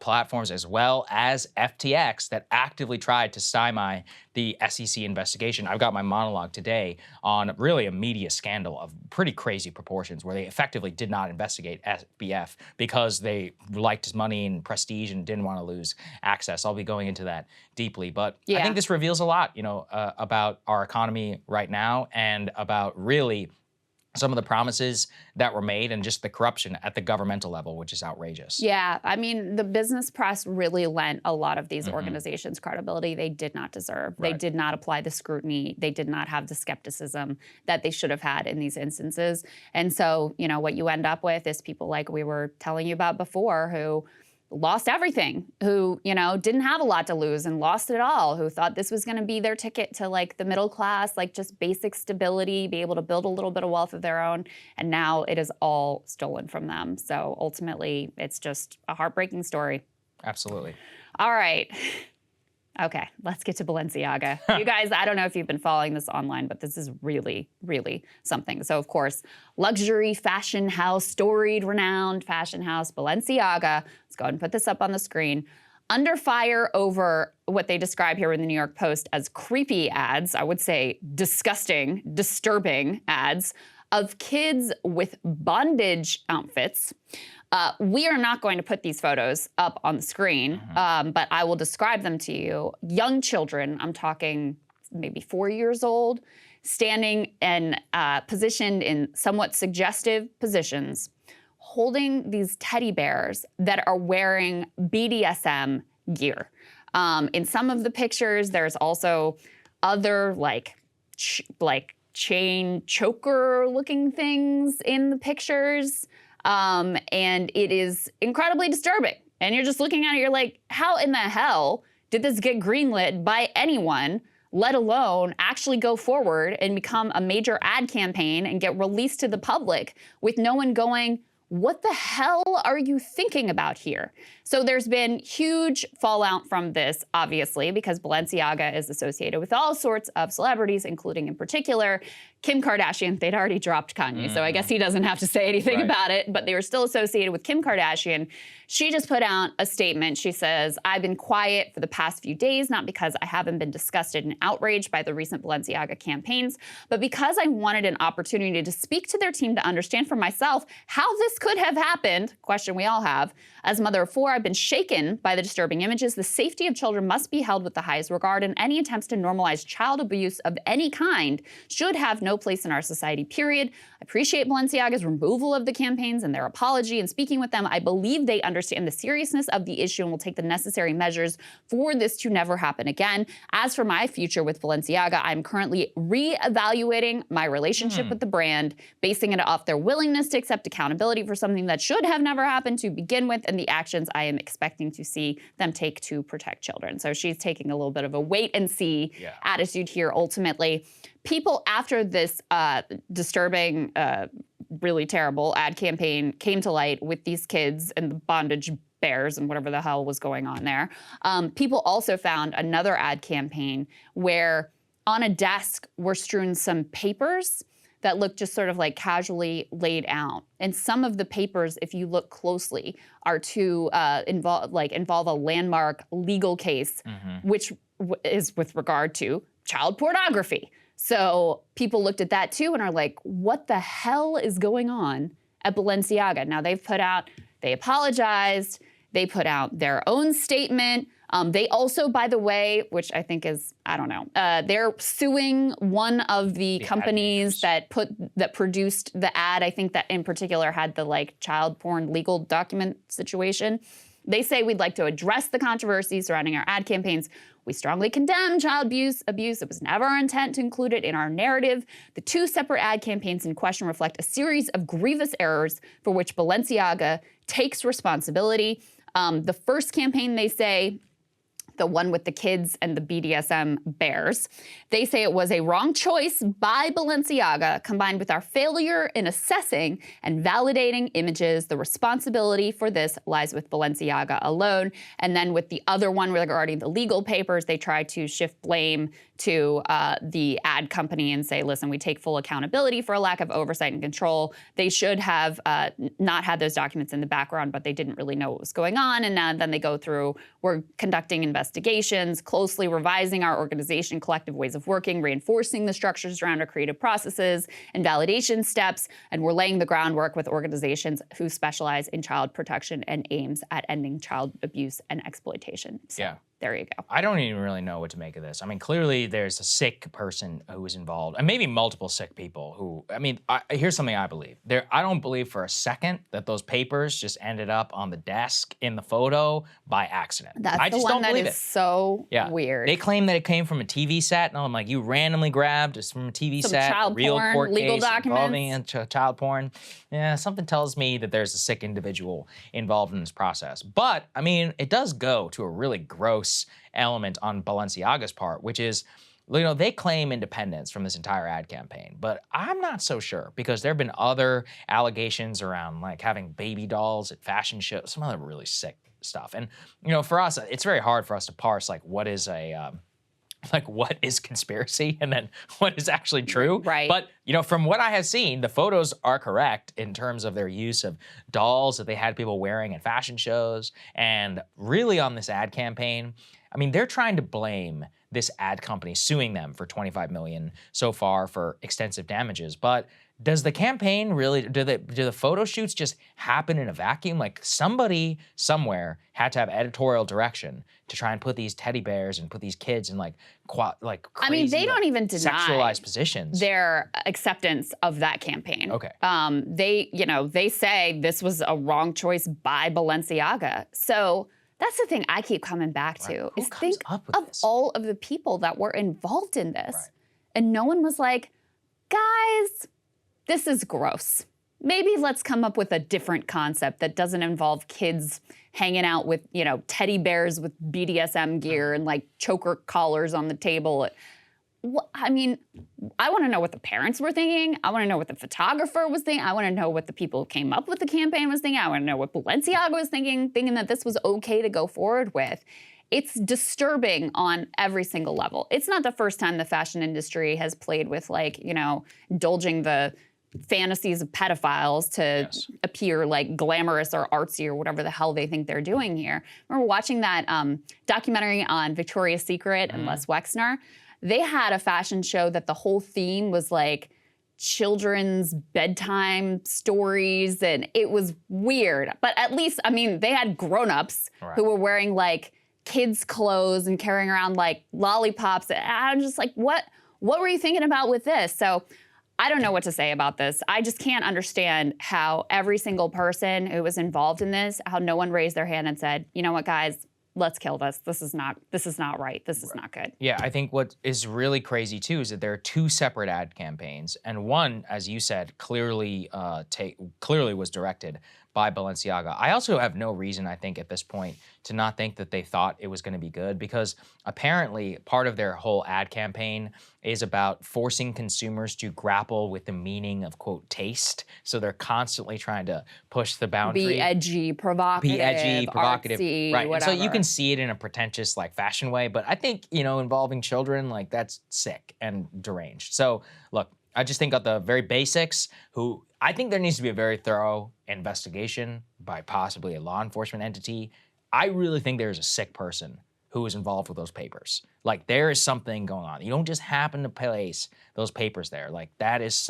platforms, as well as FTX, that actively tried to stymie the SEC investigation. I've got my monologue today on really a media scandal of pretty crazy proportions where they effectively did not investigate SBF because they liked his money and prestige and didn't want to lose access. I'll be going into that deeply. But I think this reveals a lot, about our economy right now and about really some of the promises that were made and just the corruption at the governmental level, which is outrageous. Yeah, I mean, the business press really lent a lot of these organizations credibility they did not deserve. Right. They did not apply the scrutiny. They did not have the skepticism that they should have had in these instances. And so, what you end up with is people like we were telling you about before who lost everything, who, didn't have a lot to lose and lost it all, who thought this was going to be their ticket to like the middle class, like just basic stability, be able to build a little bit of wealth of their own. And now it is all stolen from them. So ultimately, it's just a heartbreaking story. Absolutely. All right. Okay, let's get to Balenciaga. You guys, I don't know if you've been following this online, but this is really, really something. So, of course, luxury fashion house, storied, renowned fashion house, Balenciaga. Let's go ahead and put this up on the screen. Under fire over what they describe here in the New York Post as creepy ads, I would say disgusting, disturbing ads of kids with bondage outfits. We are not going to put these photos up on the screen, but I will describe them to you. Young children, I'm talking maybe 4 years old, standing and positioned in somewhat suggestive positions, holding these teddy bears that are wearing BDSM gear. In some of the pictures, there's also other like chain choker looking things in the pictures. And it is incredibly disturbing. And you're just looking at it, you're like, how in the hell did this get greenlit by anyone, let alone actually go forward and become a major ad campaign and get released to the public with no one going, what the hell are you thinking about here? So there's been huge fallout from this, obviously, because Balenciaga is associated with all sorts of celebrities, including in particular Kim Kardashian. They'd already dropped Kanye, so I guess he doesn't have to say anything about it, but they were still associated with Kim Kardashian. She just put out a statement. She says, I've been quiet for the past few days, not because I haven't been disgusted and outraged by the recent Balenciaga campaigns, but because I wanted an opportunity to speak to their team to understand for myself how this could have happened, question we all have. As a mother of 4, I've been shaken by the disturbing images. The safety of children must be held with the highest regard, and any attempts to normalize child abuse of any kind should have no place in our society, period. I appreciate Balenciaga's removal of the campaigns and their apology. And speaking with them, I believe they understand the seriousness of the issue and will take the necessary measures for this to never happen again. As for my future with Balenciaga, I'm currently reevaluating my relationship with the brand, basing it off their willingness to accept accountability for something that should have never happened to begin with, and the actions I am expecting to see them take to protect children. So she's taking a little bit of a wait and see attitude here ultimately. People after this disturbing, really terrible ad campaign came to light with these kids and the bondage bears and whatever the hell was going on there. People also found another ad campaign where on a desk were strewn some papers that looked just sort of like casually laid out. And some of the papers, if you look closely, are to involve a landmark legal case, which is with regard to child pornography. So people looked at that too and are like, what the hell is going on at Balenciaga? Now they apologized, they put out their own statement. They also, by the way, which I think is, I don't know, they're suing one of the companies that produced the ad. I think that in particular had the like child porn legal document situation. They say, we'd like to address the controversy surrounding our ad campaigns. We strongly condemn child abuse. It was never our intent to include it in our narrative. The 2 separate ad campaigns in question reflect a series of grievous errors for which Balenciaga takes responsibility. The first campaign, they say, the one with the kids and the BDSM bears. They say it was a wrong choice by Balenciaga combined with our failure in assessing and validating images. The responsibility for this lies with Balenciaga alone. And then with the other one regarding the legal papers, they tried to shift blame to the ad company and say, listen, we take full accountability for a lack of oversight and control. They should have not had those documents in the background, but they didn't really know what was going on. And then they go through, we're conducting investigations, closely revising our organization, collective ways of working, reinforcing the structures around our creative processes and validation steps, and we're laying the groundwork with organizations who specialize in child protection and aims at ending child abuse and exploitation. So, yeah. There you go. I don't even really know what to make of this. I mean, clearly there's a sick person who is involved, and maybe multiple sick people who, I mean, here's something I believe. I don't believe for a second that those papers just ended up on the desk in the photo by accident. I just don't believe it. So weird. They claim that it came from a TV set, and I'm like, you randomly grabbed it from a TV set, child real porn, court legal case documents. involving child porn. Yeah, something tells me that there's a sick individual involved in this process. But, I mean, it does go to a really gross element on Balenciaga's part, which is, you know, they claim independence from this entire ad campaign, but I'm not so sure because there have been other allegations around like having baby dolls at fashion shows, some other really sick stuff. And, you know, for us, it's very hard for us to parse like what is what is conspiracy and then what is actually true. Right. But, you know, from what I have seen, the photos are correct in terms of their use of dolls that they had people wearing at fashion shows. And really on this ad campaign, I mean, they're trying to blame this ad company, suing them for $25 million so far for extensive damages. But does the campaign really, do the photo shoots just happen in a vacuum? Like somebody somewhere had to have editorial direction to try and put these teddy bears and put these kids in like crazy, I mean, they don't even deny sexualized positions. Their acceptance of that campaign. Okay. They say this was a wrong choice by Balenciaga. So that's the thing I keep coming back to. Right. Is think of this? all of the people that were involved in this. Right. And no one was like, guys, this is gross. Maybe let's come up with a different concept that doesn't involve kids hanging out with, you know, teddy bears with BDSM gear and like choker collars on the table. I mean, I want to know what the parents were thinking. I want to know what the photographer was thinking. I want to know what the people who came up with the campaign was thinking. I want to know what Balenciaga was thinking that this was okay to go forward with. It's disturbing on every single level. It's not the first time the fashion industry has played with like, you know, indulging the fantasies of pedophiles to appear like glamorous or artsy or whatever the hell they think they're doing here. I remember watching that documentary on Victoria's Secret and Les Wexner. They had a fashion show that the whole theme was like children's bedtime stories, and it was weird. But at least, I mean, they had grown-ups who were wearing like kids' clothes and carrying around like lollipops. And I'm just like, what were you thinking about with this? So I don't know what to say about this. I just can't understand how every single person who was involved in this, how no one raised their hand and said, you know what, guys, let's kill this. This is not right. This is not good. Yeah, I think what is really crazy too is that there are 2 separate ad campaigns, and one, as you said, clearly was directed by Balenciaga. I also have no reason, I think, at this point to not think that they thought it was going to be good, because apparently part of their whole ad campaign is about forcing consumers to grapple with the meaning of, quote, taste. So they're constantly trying to push the boundary. Be edgy, provocative, artsy, right? whatever. And so you can see it in a pretentious, like, fashion way, but I think, you know, involving children, like, that's sick and deranged. So look, I just think of the very basics, I think there needs to be a very thorough investigation by possibly a law enforcement entity. I really think there's a sick person who is involved with those papers. Like, there is something going on. You don't just happen to place those papers there. Like, that is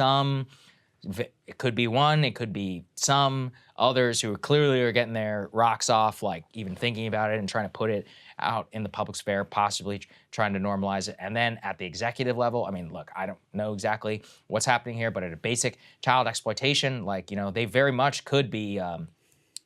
it could be one, it could be some others who clearly are getting their rocks off, like even thinking about it and trying to put it out in the public sphere, possibly trying to normalize it. And then at the executive level, I mean, look, I don't know exactly what's happening here, but at a basic child exploitation, like, you know, they very much could be,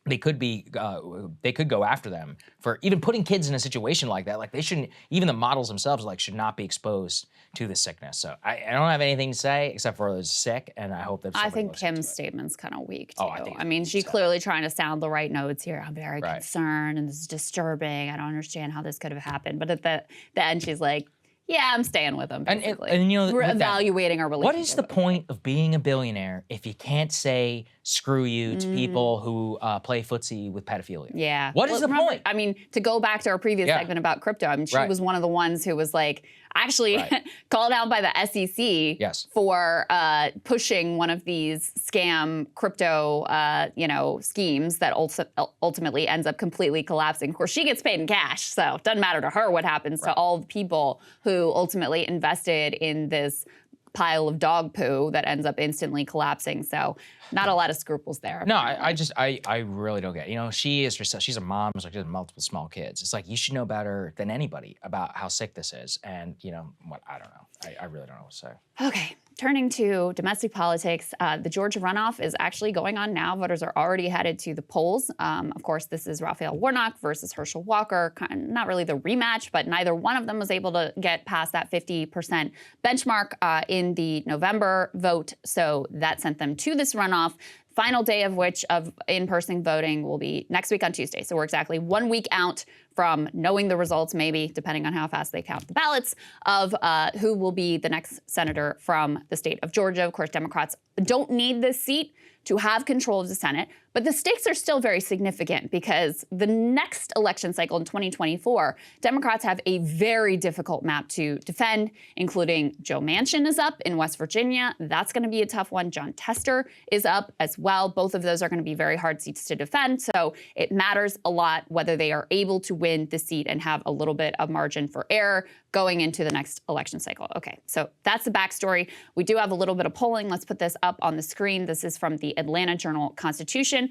they could go after them for even putting kids in a situation like that. Like, they shouldn't, even the models themselves, like, should not be exposed to the sickness. So I don't have anything to say except for it's sick, and I hope that I think Kim's statement's kind of weak, too. Oh, I mean, she's clearly trying to sound the right notes here. I'm very concerned, and this is disturbing. I don't understand how this could have happened. But at the end, she's like, yeah, I'm staying with him, basically. And you know, we're evaluating our relationship. What is the point of being a billionaire if you can't say screw you to people who play footsie with pedophilia? Yeah. What is the point? I mean, to go back to our previous segment about crypto, I mean, she was one of the ones who was like, actually called out by the SEC for pushing one of these scam crypto, schemes that ultimately ends up completely collapsing. Of course, she gets paid in cash, so it doesn't matter to her what happens to all the people who ultimately invested in this pile of dog poo that ends up instantly collapsing. So not a lot of scruples there. No, I really don't get it. You know, she's a mom, so she has multiple small kids. It's like, you should know better than anybody about how sick this is. And, you know, I don't know. I really don't know what to say. Okay, turning to domestic politics, the Georgia runoff is actually going on now. Voters are already headed to the polls. Of course, this is Raphael Warnock versus Herschel Walker. Not really the rematch, but neither one of them was able to get past that 50% benchmark in the November vote. So that sent them to this runoff. Final day of which of in-person voting will be next week on Tuesday. So we're exactly 1 week out from knowing the results, maybe, depending on how fast they count the ballots, of who will be the next senator from the state of Georgia. Of course, Democrats don't need this seat to have control of the Senate, but the stakes are still very significant because the next election cycle in 2024, Democrats have a very difficult map to defend, including Joe Manchin is up in West Virginia. That's going to be a tough one. John Tester is up as well. Both of those are going to be very hard seats to defend, so it matters a lot whether they are able to win the seat and have a little bit of margin for error going into the next election cycle. Okay, so that's the backstory. We do have a little bit of polling. Let's put this up on the screen. This is from the Atlanta Journal-Constitution.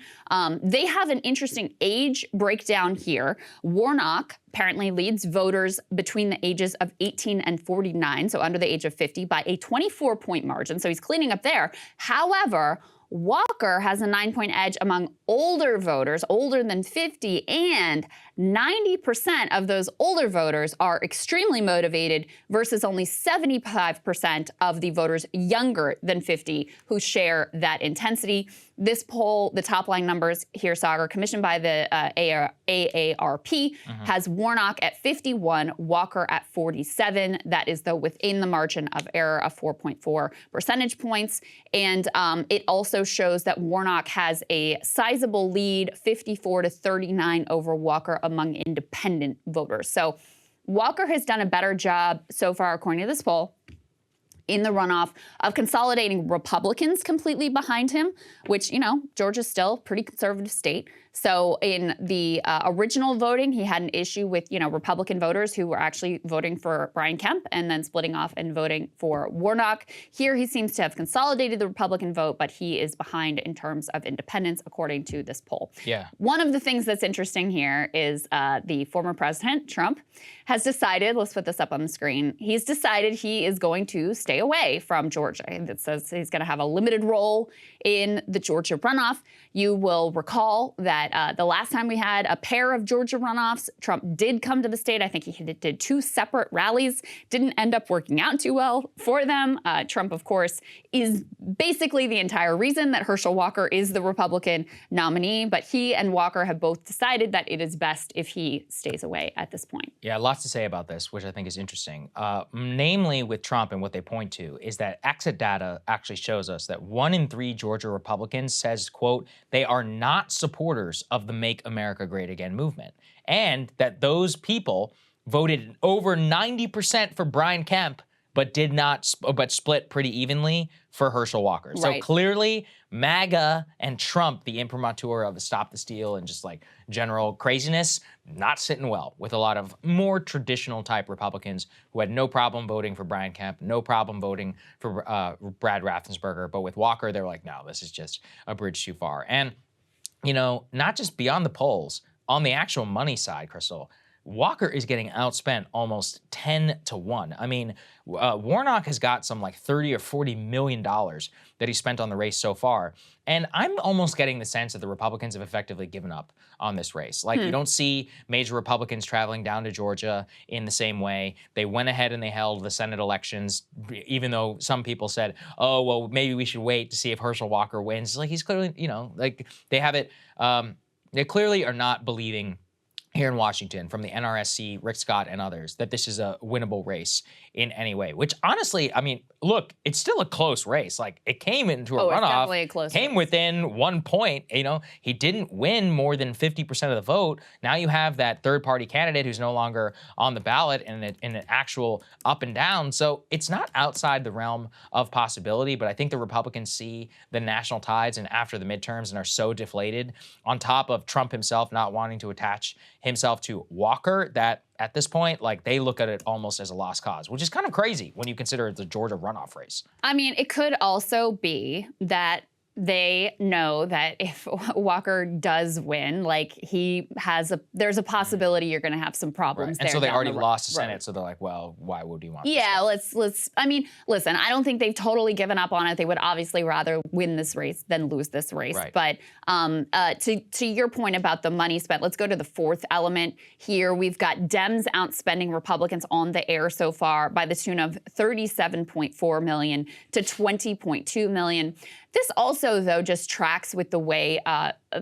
They have an interesting age breakdown here. Warnock apparently leads voters between the ages of 18 and 49, so under the age of 50, by a 24-point margin. So he's cleaning up there. However, Walker has a 9-point edge among older voters, older than 50, and 90% of those older voters are extremely motivated versus only 75% of the voters younger than 50 who share that intensity. This poll, the top line numbers here, Saagar, commissioned by the AARP, has Warnock at 51, Walker at 47. That is, though, within the margin of error of 4.4 percentage points. And it also shows that Warnock has a sizable lead, 54-39 over Walker among independent voters. So Walker has done a better job so far, according to this poll, in the runoff of consolidating Republicans completely behind him, which, you know, Georgia's still a pretty conservative state. So in the original voting, he had an issue with, you know, Republican voters who were actually voting for Brian Kemp and then splitting off and voting for Warnock. Here, he seems to have consolidated the Republican vote, but he is behind in terms of independents, according to this poll. Yeah. One of the things that's interesting here is the former president, Trump, has decided, let's put this up on the screen, he's decided he is going to stay away from Georgia. It says he's going to have a limited role in the Georgia runoff. You will recall that that the last time we had a pair of Georgia runoffs, Trump did come to the state. I think he did 2 separate rallies, didn't end up working out too well for them. Trump, of course, is basically the entire reason that Herschel Walker is the Republican nominee, but he and Walker have both decided that it is best if he stays away at this point. Yeah, lots to say about this, which I think is interesting. Namely with Trump, and what they point to is that exit data actually shows us that 1 in 3 Georgia Republicans says, quote, they are not supporters of the Make America Great Again movement. And that those people voted over 90% for Brian Kemp, but split pretty evenly for Herschel Walker. Right. So clearly, MAGA and Trump, the imprimatur of the Stop the Steal and just like general craziness, not sitting well with a lot of more traditional type Republicans who had no problem voting for Brian Kemp, no problem voting for Brad Raffensperger. But with Walker, they were like, no, this is just a bridge too far. And, you know, not just beyond the polls, on the actual money side, Krystal, Walker is getting outspent almost 10 to 1. I mean, Warnock has got some like $30 or $40 million that he spent on the race so far. And I'm almost getting the sense that the Republicans have effectively given up on this race. Like, you don't see major Republicans traveling down to Georgia in the same way. They went ahead and they held the Senate elections, even though some people said, oh, well, maybe we should wait to see if Herschel Walker wins. Like, he's clearly, you know, like they have it, they clearly are not believing here in Washington, from the NRSC, Rick Scott, and others, that this is a winnable race in any way. Which, honestly, I mean, look, it's still a close race. Like, it came into a runoff. It's definitely a close came race. within 1 point. You know, he didn't win more than 50% of the vote. Now you have that third-party candidate who's no longer on the ballot in an actual up and down. So it's not outside the realm of possibility. But I think the Republicans see the national tides and after the midterms and are so deflated, on top of Trump himself not wanting to attach himself to Walker, that at this point, like, they look at it almost as a lost cause, which is kind of crazy when you consider it's a Georgia runoff race. I mean, it could also be that they know that if Walker does win, like, there's a possibility you're going to have some problems there. And so they already lost the road. Senate, so they're like, well, why would we want Yeah, this? I mean, listen, I don't think they've totally given up on it. They would obviously rather win this race than lose this race. Right. But to your point about the money spent, let's go to the fourth element here. We've got Dems outspending Republicans on the air so far by the tune of $37.4 million to $20.2 million. This also, though, just tracks with the way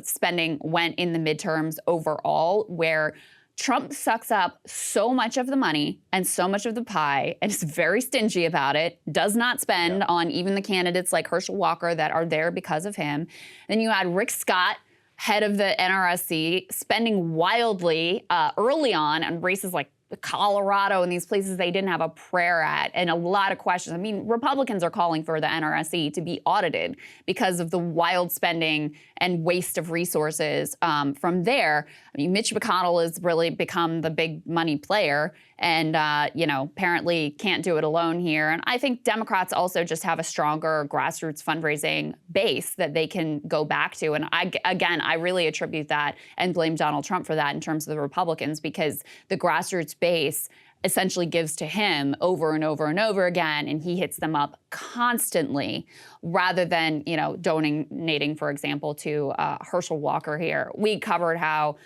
spending went in the midterms overall, where Trump sucks up so much of the money and so much of the pie and is very stingy about it, does not spend on even the candidates like Herschel Walker that are there because of him. Then you had Rick Scott, head of the NRSC, spending wildly early on races like Colorado and these places they didn't have a prayer at, and a lot of questions. I mean, Republicans are calling for the NRSC to be audited because of the wild spending and waste of resources from there. I mean, Mitch McConnell has really become the big money player and, apparently can't do it alone here. And I think Democrats also just have a stronger grassroots fundraising base that they can go back to. And I really attribute that and blame Donald Trump for that in terms of the Republicans, because the grassroots base essentially gives to him over and over and over again, and he hits them up constantly, rather than, donating, for example, to Herschel Walker here. We covered how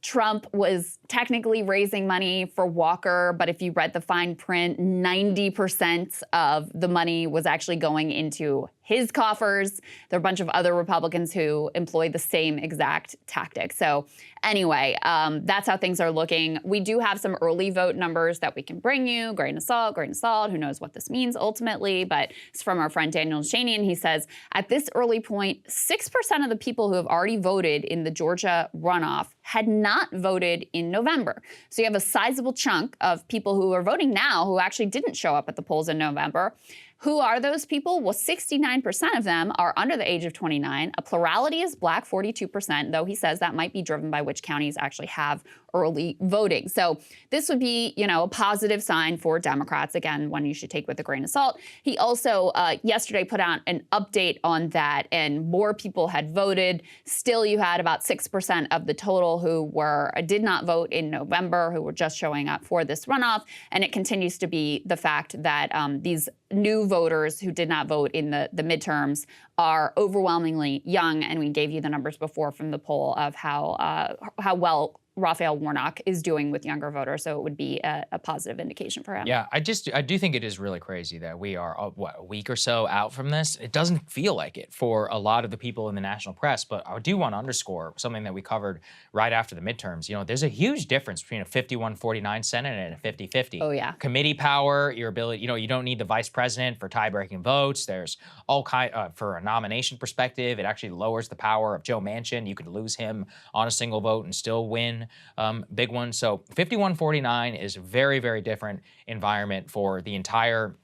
Trump was technically raising money for Walker, but if you read the fine print, 90% of the money was actually going into his coffers. There are a bunch of other Republicans who employed the same exact tactic. So anyway, that's how things are looking. We do have some early vote numbers that we can bring you. Grain of salt, who knows what this means ultimately, but it's from our friend Daniel Shanian. He says, at this early point, 6% of the people who have already voted in the Georgia runoff had not voted in November. So you have a sizable chunk of people who are voting now who actually didn't show up at the polls in November. Who are those people? Well, 69% of them are under the age of 29. A plurality is black, 42%, though he says that might be driven by which counties actually have early voting. So this would be, a positive sign for Democrats. Again, one you should take with a grain of salt. He also yesterday put out an update on that, and more people had voted. Still, you had about 6% of the total who did not vote in November, who were just showing up for this runoff. And it continues to be the fact that these new voters who did not vote in the midterms are overwhelmingly young. And we gave you the numbers before from the poll of how well Raphael Warnock is doing with younger voters, so it would be a positive indication for him. Yeah, I do think it is really crazy that we are, a week or so out from this. It doesn't feel like it for a lot of the people in the national press, but I do want to underscore something that we covered right after the midterms. There's a huge difference between a 51-49 Senate and a 50-50. Oh, yeah. Committee power, your ability, you don't need the vice president for tie-breaking votes. There's all for a nomination perspective, it actually lowers the power of Joe Manchin. You could lose him on a single vote and still win big one. So 51-49 is a very, very different environment for the entire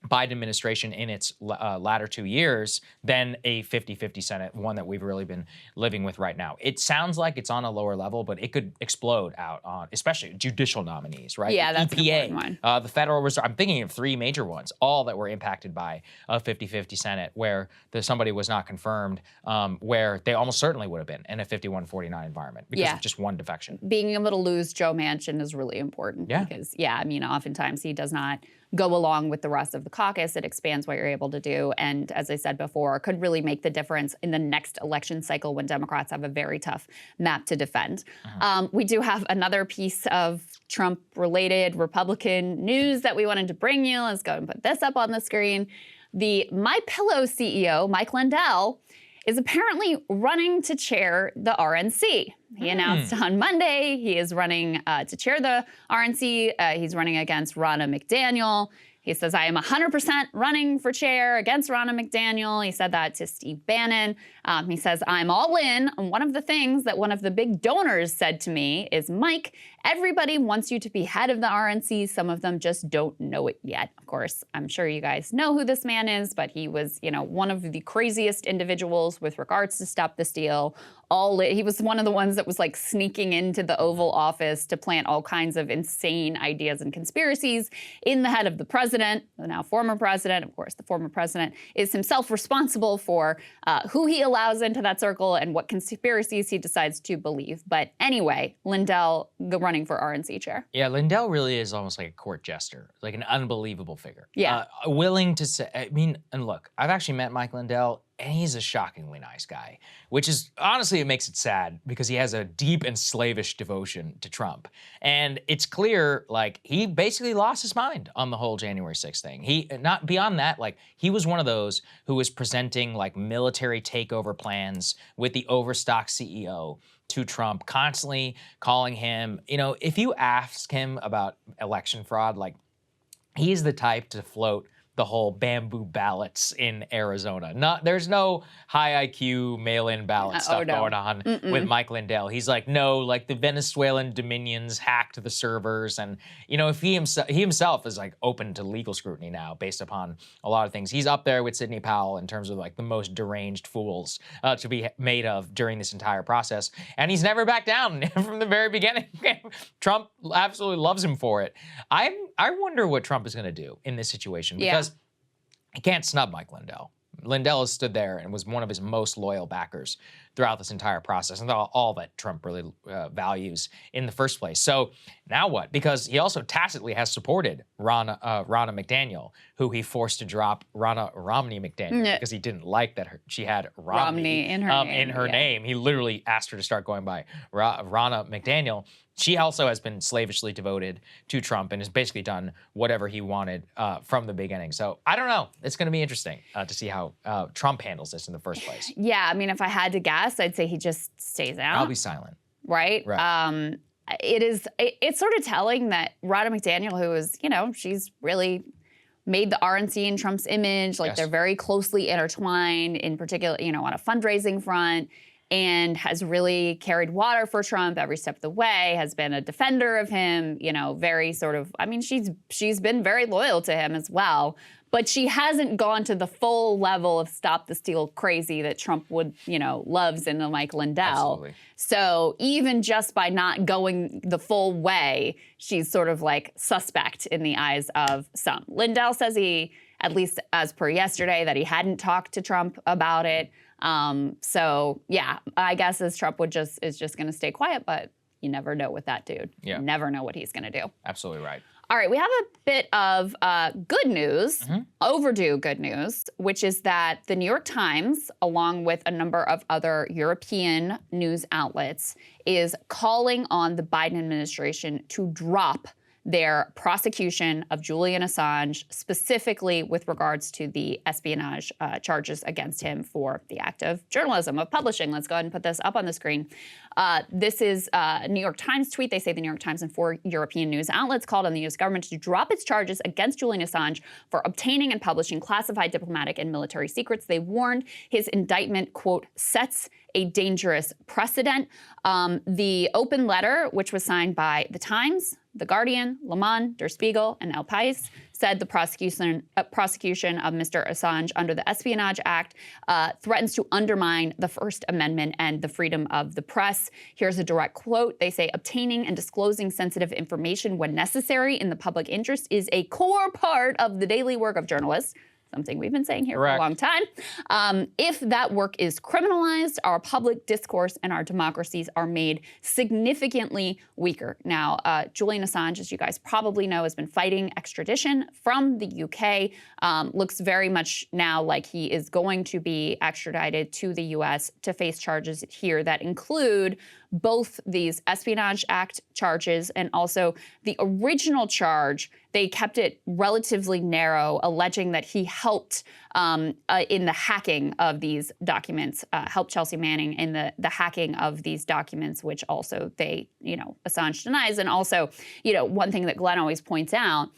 Biden administration in its latter 2 years than a 50-50 Senate, one that we've really been living with right now. It sounds like it's on a lower level, but it could explode out on, especially judicial nominees, right? Yeah, that's EPA, an important one. the Federal Reserve. I'm thinking of three major ones, all that were impacted by a 50-50 Senate, where somebody was not confirmed, where they almost certainly would have been in a 51-49 environment because of just one defection. Being able to lose Joe Manchin is really important because, oftentimes he does not go along with the rest of the caucus. It expands what you're able to do. And as I said before, could really make the difference in the next election cycle when Democrats have a very tough map to defend. We do have another piece of Trump-related Republican news that we wanted to bring you. Let's go and put this up on the screen. The MyPillow CEO, Mike Lindell, is apparently running to chair the RNC. He announced on Monday he is running to chair the RNC. He's running against Ronna McDaniel. He says, I am 100% running for chair against Ronna McDaniel. He said that to Steve Bannon. He says, I'm all in. And one of the things that one of the big donors said to me is, Mike, everybody wants you to be head of the RNC. Some of them just don't know it yet. Of course, I'm sure you guys know who this man is, but he was, one of the craziest individuals with regards to Stop the Steal. He was one of the ones that was like sneaking into the Oval Office to plant all kinds of insane ideas and conspiracies in the head of the president, the now former president. Of course, the former president is himself responsible for who he allows into that circle and what conspiracies he decides to believe. But anyway, Lindell running for RNC chair. Yeah, Lindell really is almost like a court jester, like an unbelievable figure. Yeah. Willing to say, and look, I've actually met Mike Lindell, and he's a shockingly nice guy, which is, honestly, it makes it sad because he has a deep and slavish devotion to Trump. And it's clear, he basically lost his mind on the whole January 6th thing. Not beyond that, he was one of those who was presenting, military takeover plans with the overstock CEO to Trump, constantly calling him, if you ask him about election fraud, he's the type to float the whole bamboo ballots in Arizona. There's no high IQ mail-in ballot stuff going on with Mike Lindell. He's like, no, the Venezuelan dominions hacked the servers, and if he himself is open to legal scrutiny now based upon a lot of things. He's up there with Sidney Powell in terms of the most deranged fools to be made of during this entire process, and he's never backed down from the very beginning. Trump absolutely loves him for it. I wonder what Trump is going to do in this situation because he can't snub Mike Lindell. Lindell has stood there and was one of his most loyal backers throughout this entire process, and all that Trump really values in the first place. So now what? Because he also tacitly has supported Ronna McDaniel, who he forced to drop Romney McDaniel because he didn't like that she had Romney in her name. He literally asked her to start going by Ronna McDaniel. She also has been slavishly devoted to Trump and has basically done whatever he wanted from the beginning. So I don't know. It's going to be interesting to see how Trump handles this in the first place. Yeah, if I had to guess, I'd say he just stays out. I'll be silent. Right? It's sort of telling that Ronna McDaniel, who is, she's really made the RNC in Trump's image. They're very closely intertwined, in particular, on a fundraising front, and has really carried water for Trump every step of the way, has been a defender of him, very sort of, she's been very loyal to him as well. But she hasn't gone to the full level of stop the steal crazy that Trump would, loves in the Mike Lindell. Absolutely. So even just by not going the full way, she's sort of like suspect in the eyes of some. Lindell says he, at least as per yesterday, that he hadn't talked to Trump about it. So yeah, I guess as Trump is just going to stay quiet, but you never know with that dude. Yeah. You never know what he's going to do. Absolutely right. All right, we have a bit of good news, overdue good news, which is that the New York Times, along with a number of other European news outlets, is calling on the Biden administration to drop their prosecution of Julian Assange, specifically with regards to the espionage charges against him for the act of journalism, of publishing. Let's go ahead and put this up on the screen. This is a New York Times tweet. They say the New York Times and 4 European news outlets called on the U.S. government to drop its charges against Julian Assange for obtaining and publishing classified diplomatic and military secrets. They warned his indictment, quote, sets a dangerous precedent. The open letter, which was signed by The Times, The Guardian, Le Monde, Der Spiegel, and El País, said the prosecution of Mr. Assange under the Espionage Act threatens to undermine the First Amendment and the freedom of the press. Here's a direct quote. They say, obtaining and disclosing sensitive information when necessary in the public interest is a core part of the daily work of journalists. Something we've been saying here for a long time. If that work is criminalized, our public discourse and our democracies are made significantly weaker. Now, Julian Assange, as you guys probably know, has been fighting extradition from the UK. Looks very much now like he is going to be extradited to the US to face charges here that include both these Espionage Act charges and also the original charge. They kept it relatively narrow, alleging that he helped in the hacking of these documents, helped Chelsea Manning in the hacking of these documents, which also Assange denies. And also, one thing that Glenn always points out,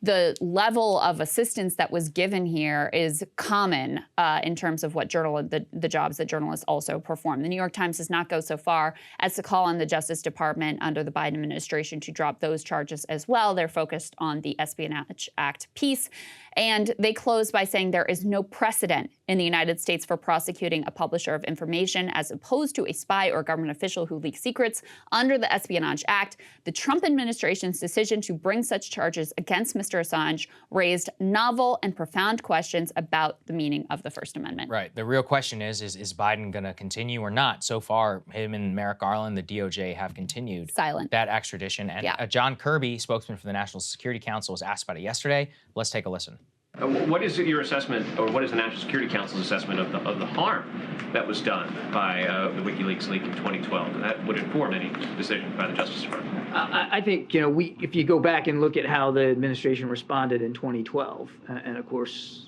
the level of assistance that was given here is common in terms of what the jobs that journalists also perform. The New York Times does not go so far as to call on the Justice Department under the Biden administration to drop those charges as well. They're focused on the Espionage Act piece. And they close by saying there is no precedent in the United States for prosecuting a publisher of information as opposed to a spy or government official who leaks secrets under the Espionage Act. The Trump administration's decision to bring such charges against Mr. Assange raised novel and profound questions about the meaning of the First Amendment. Right. The real question is Biden going to continue or not? So far, him and Merrick Garland, the DOJ, have continued silent that extradition. And John Kirby, spokesman for the National Security Council, was asked about it yesterday. Let's take a listen. What is your assessment, or what is the National Security Council's assessment of the harm that was done by the WikiLeaks leak in 2012? And that would inform any decision by the Justice Department. I think, if you go back and look at how the administration responded in 2012, and of course,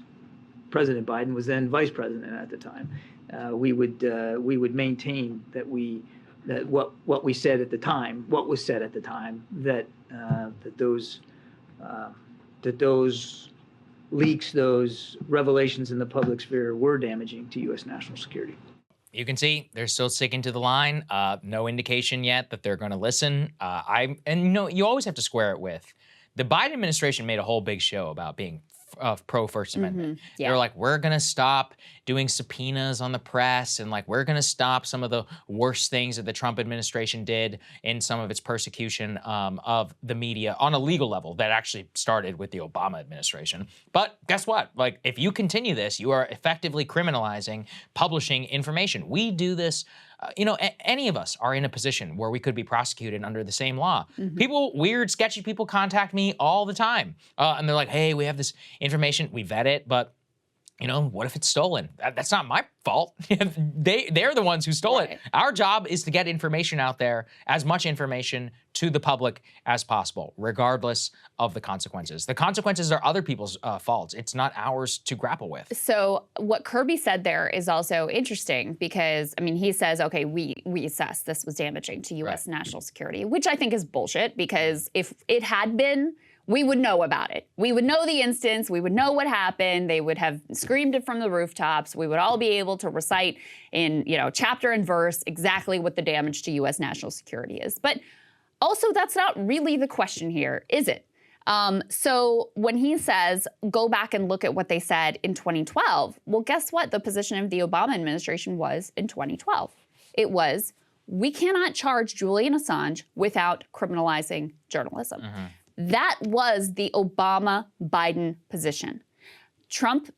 President Biden was then vice president at the time, we would maintain that what we said at the time, what was said at the time, that those leaks, those revelations in the public sphere were damaging to U.S. national security. You can see they're still sticking to the line. No indication yet that they're going to listen. You always have to square it with the Biden administration made a whole big show about being pro First Amendment. Yeah. They're like, we're going to stop doing subpoenas on the press, and like we're going to stop some of the worst things that the Trump administration did in some of its persecution of the media on a legal level that actually started with the Obama administration. But guess what? Like, if you continue this, you are effectively criminalizing publishing information. We do this. Any of us are in a position where we could be prosecuted under the same law. Weird, sketchy people contact me all the time. And they're like, hey, we have this information. We vet it, but what if it's stolen? That's not my fault. They're the ones who stole it. Our job is to get information out there, as much information to the public as possible, regardless of the consequences. The consequences are other people's faults. It's not ours to grapple with. So what Kirby said there is also interesting because, he says, okay, we assess this was damaging to U.S. national security, which I think is bullshit because if it had been, we would know about it. We would know the instance. We would know what happened. They would have screamed it from the rooftops. We would all be able to recite in, chapter and verse exactly what the damage to U.S. national security is. But also, that's not really the question here, is it? So when he says, go back and look at what they said in 2012, well, guess what the position of the Obama administration was in 2012? It was, we cannot charge Julian Assange without criminalizing journalism. That was the Obama-Biden position.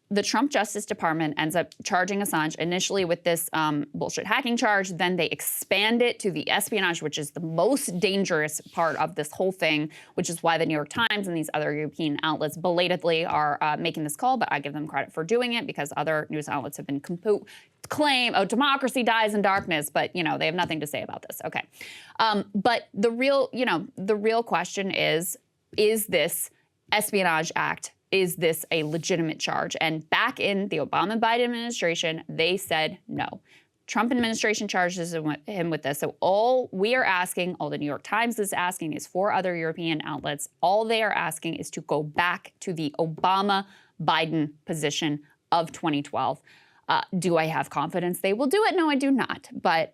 The Trump Justice Department ends up charging Assange initially with this bullshit hacking charge. Then they expand it to the espionage, which is the most dangerous part of this whole thing, which is why the New York Times and these other European outlets belatedly are making this call. But I give them credit for doing it because other news outlets have been claim, oh, democracy dies in darkness, but they have nothing to say about this. Okay, but the real question is this Espionage Act? Is this a legitimate charge? And back in the Obama-Biden administration, they said no. Trump administration charges him with this. So all we are asking, all the New York Times is asking, is 4 other European outlets, all they are asking is to go back to the Obama-Biden position of 2012. Do I have confidence they will do it? No, I do not. But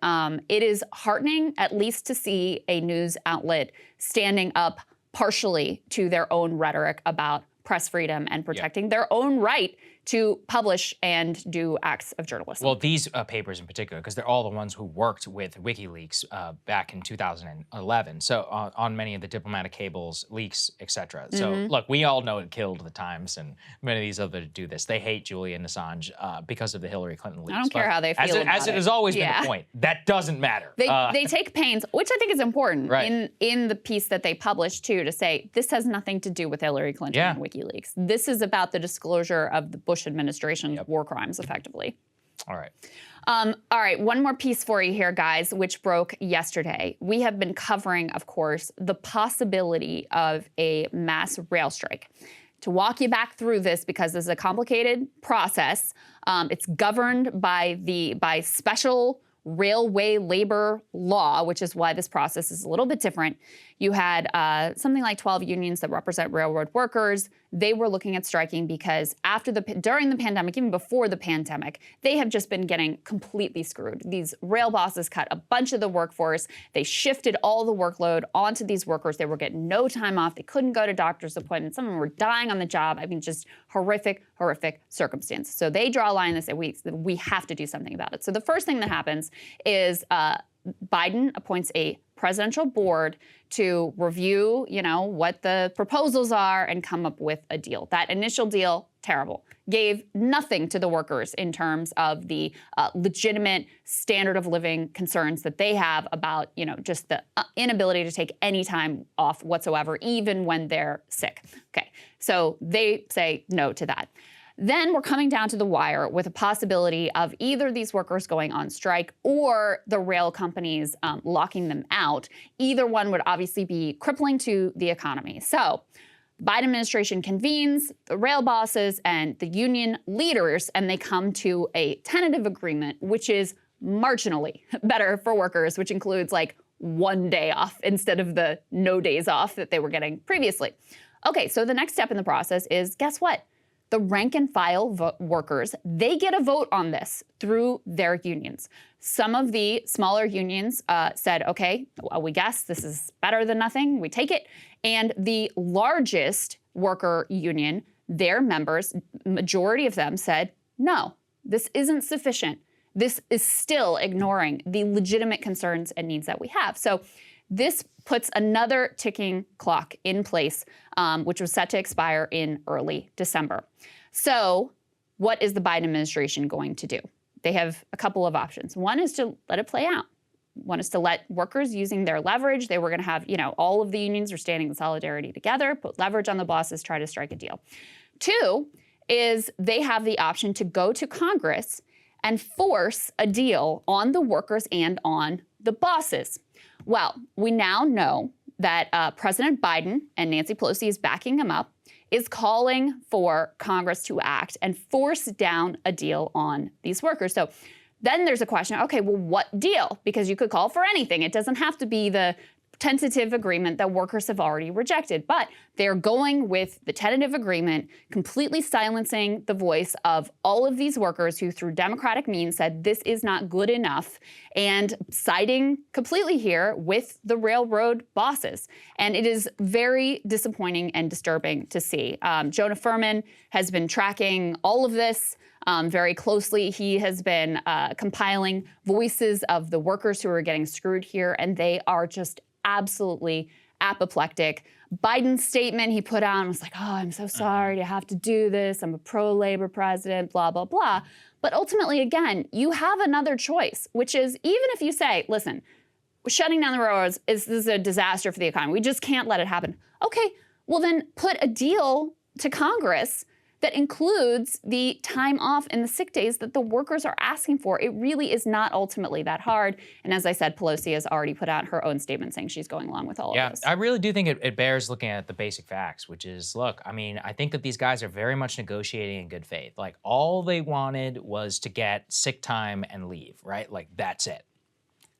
it is heartening, at least to see a news outlet standing up partially to their own rhetoric about press freedom and protecting their own right to publish and do acts of journalism. Well, these papers in particular, because they're all the ones who worked with WikiLeaks back in 2011. So on many of the diplomatic cables, leaks, et cetera. So look, we all know it killed the Times and many of these others do this. They hate Julian Assange because of the Hillary Clinton leaks. I don't care how they feel about it. As it has always been the point, that doesn't matter. They take pains, which I think is important in the piece that they published too, to say this has nothing to do with Hillary Clinton and WikiLeaks. This is about the disclosure of the Bush administration's war crimes, effectively. All right. All right, one more piece for you here, guys, which broke yesterday. We have been covering, of course, the possibility of a mass rail strike. To walk you back through this, because this is a complicated process, it's governed by special railway labor law, which is why this process is a little bit different. You had something like 12 unions that represent railroad workers. They were looking at striking because during the pandemic, even before the pandemic, they have just been getting completely screwed. These rail bosses cut a bunch of the workforce. They shifted all the workload onto these workers. They were getting no time off. They couldn't go to doctor's appointments. Some of them were dying on the job. I mean, just horrific, horrific circumstance. So they draw a line and say, we have to do something about it. So the first thing that happens is Biden appoints a presidential board to review, what the proposals are and come up with a deal. That initial deal, terrible. Gave nothing to the workers in terms of the legitimate standard of living concerns that they have about, just the inability to take any time off whatsoever, even when they're sick. Okay, so they say no to that. Then we're coming down to the wire with a possibility of either these workers going on strike or the rail companies locking them out. Either one would obviously be crippling to the economy. So the Biden administration convenes the rail bosses and the union leaders, and they come to a tentative agreement, which is marginally better for workers, which includes like 1 day off instead of the no days off that they were getting previously. Okay, so the next step in the process is, guess what? The rank and file workers, they get a vote on this through their unions. Some of the smaller unions said, okay, well, we guess this is better than nothing, we take it. And the largest worker union, their members, majority of them said, no, this isn't sufficient. This is still ignoring the legitimate concerns and needs that we have. So this puts another ticking clock in place, which was set to expire in early December. So what is the Biden administration going to do? They have a couple of options. One is to let it play out. One is to let workers using their leverage. They were going to have, all of the unions are standing in solidarity together, put leverage on the bosses, try to strike a deal. Two is they have the option to go to Congress and force a deal on the workers and on the bosses. Well, we now know that President Biden, and Nancy Pelosi is backing him up, is calling for Congress to act and force down a deal on these workers. So then there's a question, okay, well, what deal? Because you could call for anything. It doesn't have to be the tentative agreement that workers have already rejected. But they're going with the tentative agreement, completely silencing the voice of all of these workers who, through democratic means, said this is not good enough, and siding completely here with the railroad bosses. And it is very disappointing and disturbing to see. Jonah Furman has been tracking all of this very closely. He has been compiling voices of the workers who are getting screwed here, and they are just absolutely apoplectic. Biden's statement he put out was like, oh, I'm so sorry to have to do this. I'm a pro-labor president, blah, blah, blah. But ultimately, again, you have another choice, which is even if you say, listen, shutting down the railroads is a disaster for the economy. We just can't let it happen. Okay, well then put a deal to Congress that includes the time off and the sick days that the workers are asking for. It really is not ultimately that hard. And as I said, Pelosi has already put out her own statement saying she's going along with all of this. Yeah, I really do think it bears looking at the basic facts, which is, look, I mean, I think that these guys are very much negotiating in good faith. Like, all they wanted was to get sick time and leave, right? Like, that's it.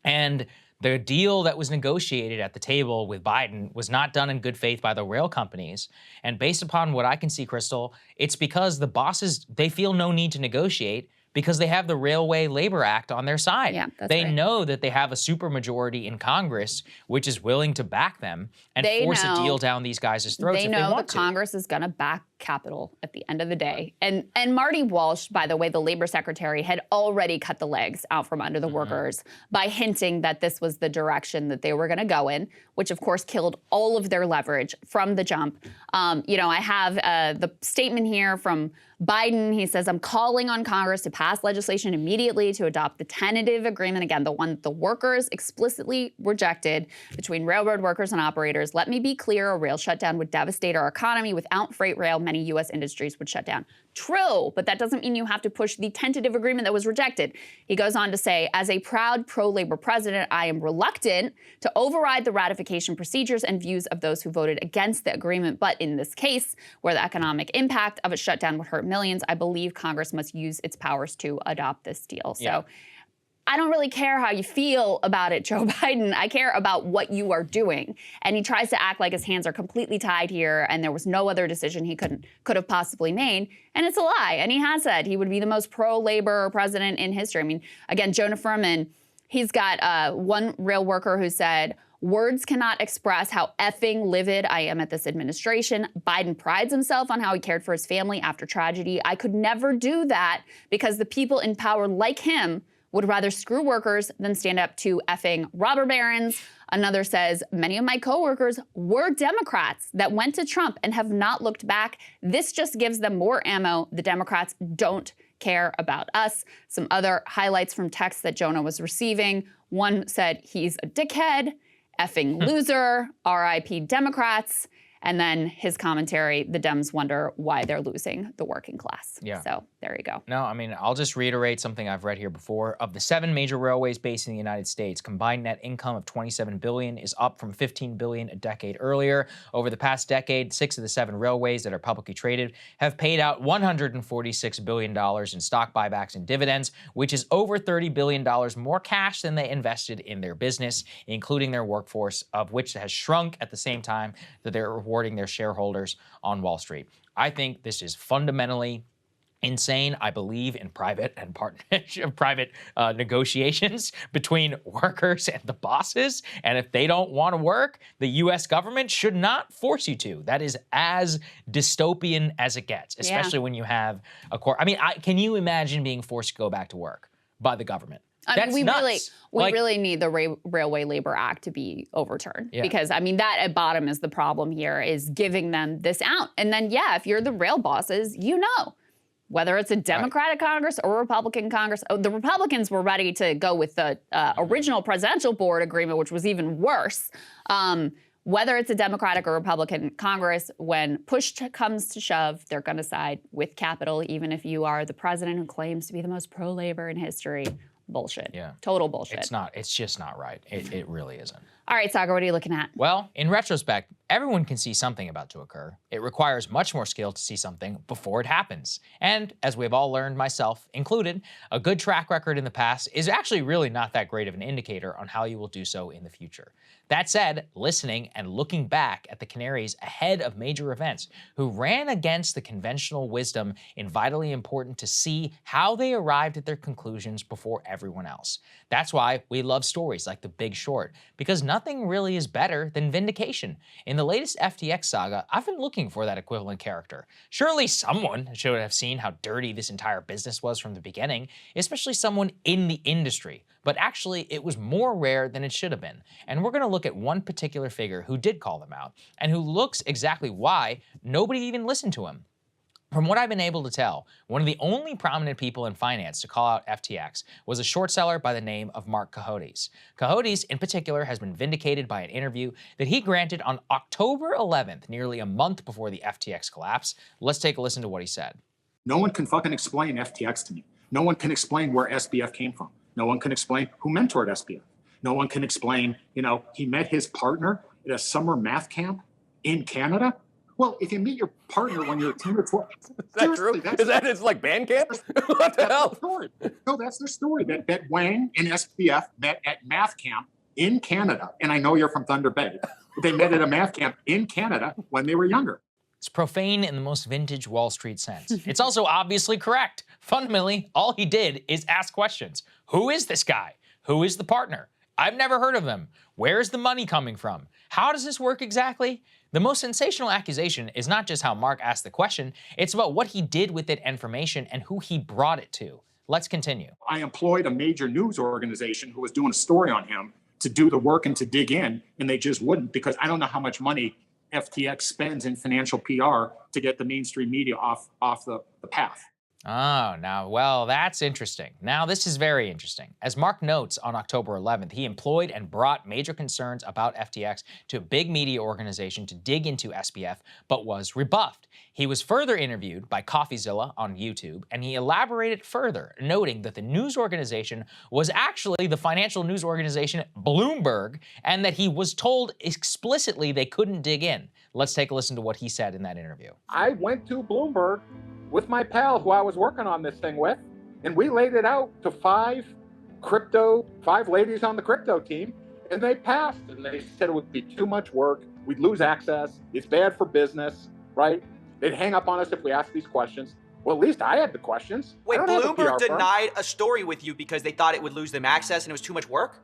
And the deal that was negotiated at the table with Biden was not done in good faith by the rail companies. And based upon what I can see, Krystal, it's because the bosses, they feel no need to negotiate because they have the Railway Labor Act on their side. Yeah, that's they right. know that they have a supermajority in Congress, which is willing to back them and force a deal down these guys' throats if they want to. They know that Congress is going to back Capitol at the end of the day. And Marty Walsh, by the way, the labor secretary, had already cut the legs out from under the workers by hinting that this was the direction that they were going to go in, which of course killed all of their leverage from the jump. You know, I have the statement here from Biden. He says, I'm calling on Congress to pass legislation immediately to adopt the tentative agreement, again, the one the workers explicitly rejected between railroad workers and operators. Let me be clear, a rail shutdown would devastate our economy. Without freight rail, many U.S. industries would shut down. True, but that doesn't mean you have to push the tentative agreement that was rejected. He goes on to say, as a proud pro-labor president, I am reluctant to override the ratification procedures and views of those who voted against the agreement. But in this case, where the economic impact of a shutdown would hurt millions, I believe Congress must use its powers to adopt this deal. So I don't really care how you feel about it, Joe Biden. I care about what you are doing. And he tries to act like his hands are completely tied here and there was no other decision he could have possibly made. And it's a lie. And he has said he would be the most pro-labor president in history. I mean, again, Jonah Furman, he's got one rail worker who said, words cannot express how effing livid I am at this administration. Biden prides himself on how he cared for his family after tragedy. I could never do that because the people in power like him would rather screw workers than stand up to effing robber barons. Another says, many of my coworkers were Democrats that went to Trump and have not looked back. This just gives them more ammo. The Democrats don't care about us. Some other highlights from texts that Jonah was receiving. One said, he's a dickhead, effing loser, RIP Democrats. And then his commentary, the Dems wonder why they're losing the working class. Yeah. So there you go. No, I mean, I'll just reiterate something I've read here before. Of the 7 major railways based in the United States, combined net income of $27 billion is up from $15 billion a decade earlier. Over the past decade, 6 of the 7 railways that are publicly traded have paid out $146 billion in stock buybacks and dividends, which is over $30 billion more cash than they invested in their business, including their workforce, of which has shrunk at the same time that they're rewarding their shareholders on Wall Street. I think this is fundamentally insane. I believe in private and private negotiations between workers and the bosses. And if they don't want to work, the U.S. government should not force you to. That is as dystopian as it gets, especially when you have a court. I mean, can you imagine being forced to go back to work by the government? I mean, That's we really need the Railway Labor Act to be overturned because, I mean, that at bottom is the problem here, is giving them this out. And then, yeah, if you're the rail bosses, you know, whether it's a Democratic Congress or a Republican Congress. The Republicans were ready to go with the original presidential board agreement, which was even worse. Whether it's a Democratic or Republican Congress, when push comes to shove, they're going to side with Capitol, even if you are the president who claims to be the most pro-labor in history. Bullshit. Yeah. Total bullshit. It's not. It's just not right. It really isn't. All right, Saagar, what are you looking at? Well, in retrospect, everyone can see something about to occur. It requires much more skill to see something before it happens. And as we've all learned, myself included, a good track record in the past is actually really not that great of an indicator on how you will do so in the future. That said, listening and looking back at the Canaries ahead of major events who ran against the conventional wisdom is vitally important to see how they arrived at their conclusions before everyone else. That's why we love stories like The Big Short, because nothing really is better than vindication. In the latest FTX saga, I've been looking for that equivalent character. Surely someone should have seen how dirty this entire business was from the beginning, especially someone in the industry. But actually, it was more rare than it should have been. And we're going to look at one particular figure who did call them out, and who looks exactly why nobody even listened to him. From what I've been able to tell, one of the only prominent people in finance to call out FTX was a short seller by the name of Mark Cohodes. Cohodes, in particular, has been vindicated by an interview that he granted on October 11th, nearly a month before the FTX collapse. Let's take a listen to what he said. No one can fucking explain FTX to me. No one can explain where SBF came from. No one can explain who mentored SBF. No one can explain, he met his partner at a summer math camp in Canada. Well, if you meet your partner when you're 10 or 12. Is that true? Is that it's like band camp? What the hell? Story. No, that's their story. That Wang and SBF met at math camp in Canada. And I know you're from Thunder Bay. But they met at a math camp in Canada when they were younger. It's profane in the most vintage Wall Street sense. It's also obviously correct. Fundamentally, all he did is ask questions. Who is this guy? Who is the partner? I've never heard of them. Where is the money coming from? How does this work exactly? The most sensational accusation is not just how Mark asked the question, it's about what he did with that information and who he brought it to. Let's continue. I employed a major news organization who was doing a story on him to do the work and to dig in, and they just wouldn't, because I don't know how much money FTX spends in financial PR to get the mainstream media off the path. Oh, well, that's interesting. Now, this is very interesting. As Mark notes on October 11th, he employed and brought major concerns about FTX to a big media organization to dig into SBF, but was rebuffed. He was further interviewed by CoffeeZilla on YouTube, and he elaborated further, noting that the news organization was actually the financial news organization Bloomberg, and that he was told explicitly they couldn't dig in. Let's take a listen to what he said in that interview. I went to Bloomberg with my pal who I was working on this thing with, and we laid it out to five ladies on the crypto team, and they passed. And they said it would be too much work, we'd lose access, it's bad for business, right? They'd hang up on us if we asked these questions. Well, at least I had the questions. Wait, I don't have a Bloomberg PR firm. denied a story with you because they thought it would lose them access and it was too much work?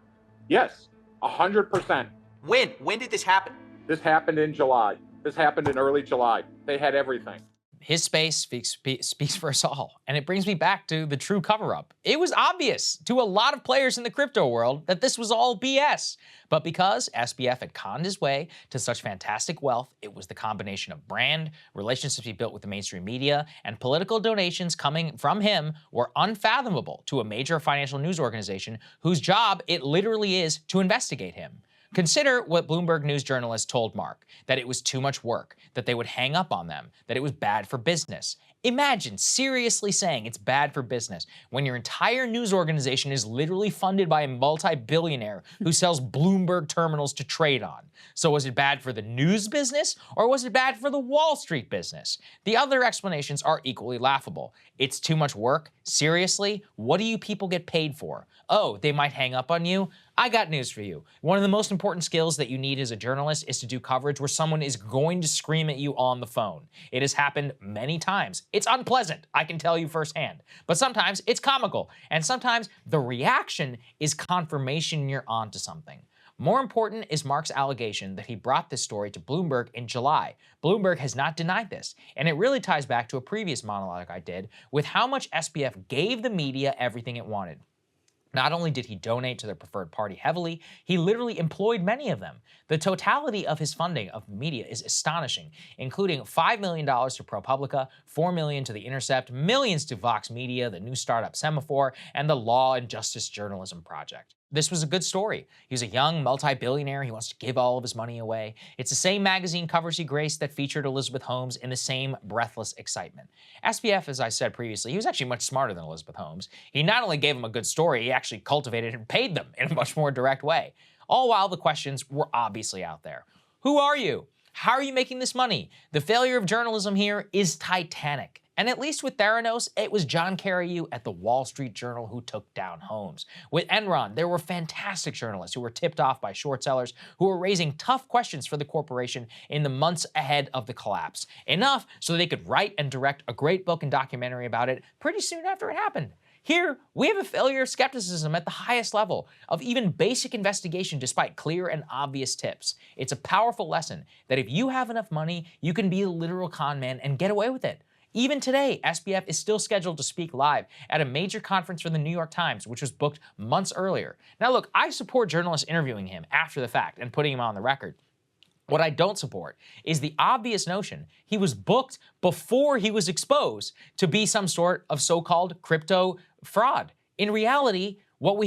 Yes, 100%. When? When did this happen? This happened in July. This happened in early July. They had everything. His space speaks for us all. And it brings me back to the true cover-up. It was obvious to a lot of players in the crypto world that this was all BS. But because SBF had conned his way to such fantastic wealth, it was the combination of brand, relationships he built with the mainstream media, and political donations coming from him were unfathomable to a major financial news organization whose job it literally is to investigate him. Consider what Bloomberg News journalists told Mark, that it was too much work, that they would hang up on them, that it was bad for business. Imagine seriously saying it's bad for business when your entire news organization is literally funded by a multi-billionaire who sells Bloomberg terminals to trade on. So was it bad for the news business, or was it bad for the Wall Street business? The other explanations are equally laughable. It's too much work? Seriously? What do you people get paid for? Oh, they might hang up on you? I got news for you. One of the most important skills that you need as a journalist is to do coverage where someone is going to scream at you on the phone. It has happened many times. It's unpleasant, I can tell you firsthand. But sometimes it's comical, and sometimes the reaction is confirmation you're onto something. More important is Mark's allegation that he brought this story to Bloomberg in July. Bloomberg has not denied this, and it really ties back to a previous monologue I did with how much SBF gave the media everything it wanted. Not only did he donate to their preferred party heavily, he literally employed many of them. The totality of his funding of the media is astonishing, including $5 million to ProPublica, $4 million to The Intercept, millions to Vox Media, the new startup Semaphore, and the Law and Justice Journalism Project. This was a good story. He was a young multi-billionaire. He wants to give all of his money away. It's the same magazine covers he graced that featured Elizabeth Holmes in the same breathless excitement. SBF, as I said previously, he was actually much smarter than Elizabeth Holmes. He not only gave him a good story, he actually cultivated and paid them in a much more direct way. all while the questions were obviously out there. Who are you? How are you making this money? The failure of journalism here is titanic. And at least with Theranos, it was John Carreyrou at the Wall Street Journal who took down Holmes. With Enron, there were fantastic journalists who were tipped off by short sellers who were raising tough questions for the corporation in the months ahead of the collapse. Enough so they could write and direct a great book and documentary about it pretty soon after it happened. Here, we have a failure of skepticism at the highest level of even basic investigation despite clear and obvious tips. It's a powerful lesson that if you have enough money, you can be a literal con man and get away with it. Even today, SBF is still scheduled to speak live at a major conference for the New York Times, which was booked months earlier. Now look, I support journalists interviewing him after the fact and putting him on the record. What I don't support is the obvious notion he was booked before he was exposed to be some sort of so-called crypto fraud. In reality, what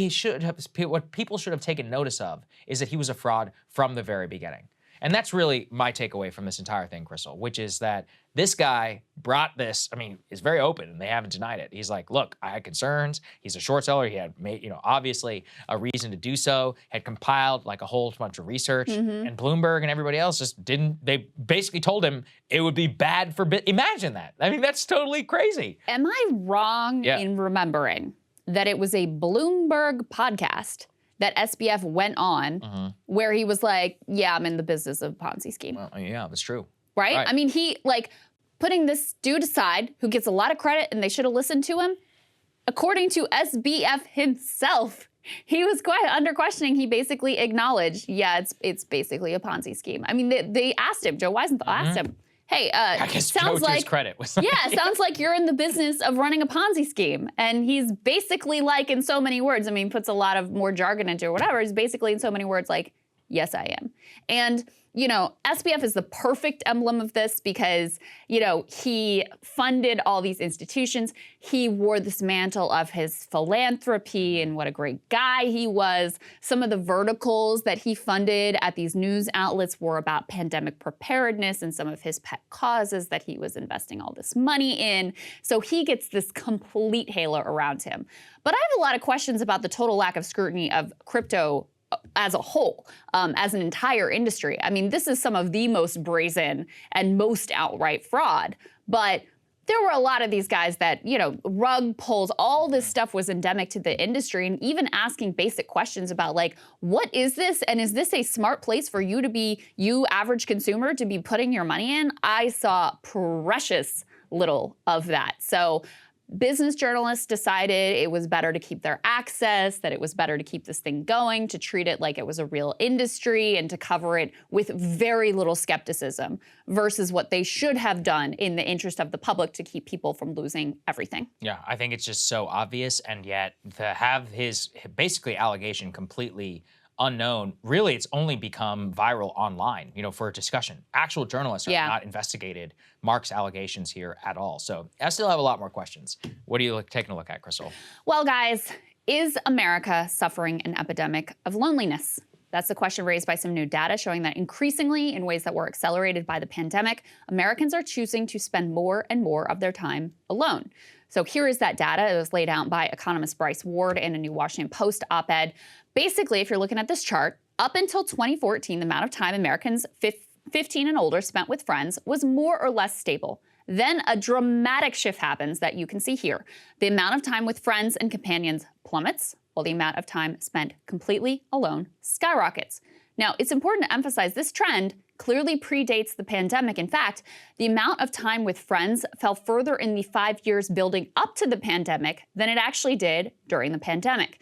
people should have taken notice of is that he was a fraud from the very beginning. And that's really my takeaway from this entire thing, Krystal, which is that this guy brought this, I mean, it's very open and they haven't denied it. He's like, look, I had concerns. He's a short seller. He had made, obviously a reason to do so, had compiled like a whole bunch of research, and Bloomberg and everybody else just didn't, they basically told him it would be bad for, imagine that. I mean, that's totally crazy. Am I wrong in remembering that it was a Bloomberg podcast that SBF went on where he was like, yeah, I'm in the business of Ponzi scheme. Well, yeah, that's true. Right? I mean, he, like, putting this dude aside, who gets a lot of credit and they should have listened to him, according to SBF himself, he was quite under questioning. He basically acknowledged, yeah, it's basically a Ponzi scheme. I mean, they asked him, Joe Weisenthal asked him, hey, I guess sounds Joe, to like, his credit, was sounds like you're in the business of running a Ponzi scheme. And he's basically like, in so many words, I mean, puts a lot of more jargon into it or whatever, he's basically in so many words like, yes, I am. And, SBF is the perfect emblem of this because, he funded all these institutions. He wore this mantle of his philanthropy and what a great guy he was. Some of the verticals that he funded at these news outlets were about pandemic preparedness and some of his pet causes that he was investing all this money in. So he gets this complete halo around him. But I have a lot of questions about the total lack of scrutiny of crypto as a whole, as an entire industry. I mean, this is some of the most brazen and most outright fraud. But there were a lot of these guys that, rug pulls, all this stuff was endemic to the industry, and even asking basic questions about, like, what is this? And is this a smart place for you to be, you average consumer, to be putting your money in? I saw precious little of that. So business journalists decided it was better to keep their access, that it was better to keep this thing going, to treat it like it was a real industry and to cover it with very little skepticism versus what they should have done in the interest of the public to keep people from losing everything. Yeah, I think it's just so obvious, and yet to have his basically allegation completely unknown, really it's only become viral online, for a discussion. Actual journalists have not investigated Mark's allegations here at all. So I still have a lot more questions. What are you taking a look at, Krystal? Well, guys, is America suffering an epidemic of loneliness? That's the question raised by some new data showing that increasingly, in ways that were accelerated by the pandemic, Americans are choosing to spend more and more of their time alone. So here is that data. It was laid out by economist Bryce Ward in a new Washington Post op-ed. Basically, if you're looking at this chart, up until 2014, the amount of time Americans 15 and older spent with friends was more or less stable. Then a dramatic shift happens that you can see here. The amount of time with friends and companions plummets, while the amount of time spent completely alone skyrockets. Now, it's important to emphasize this trend clearly predates the pandemic. In fact, the amount of time with friends fell further in the 5 years building up to the pandemic than it actually did during the pandemic.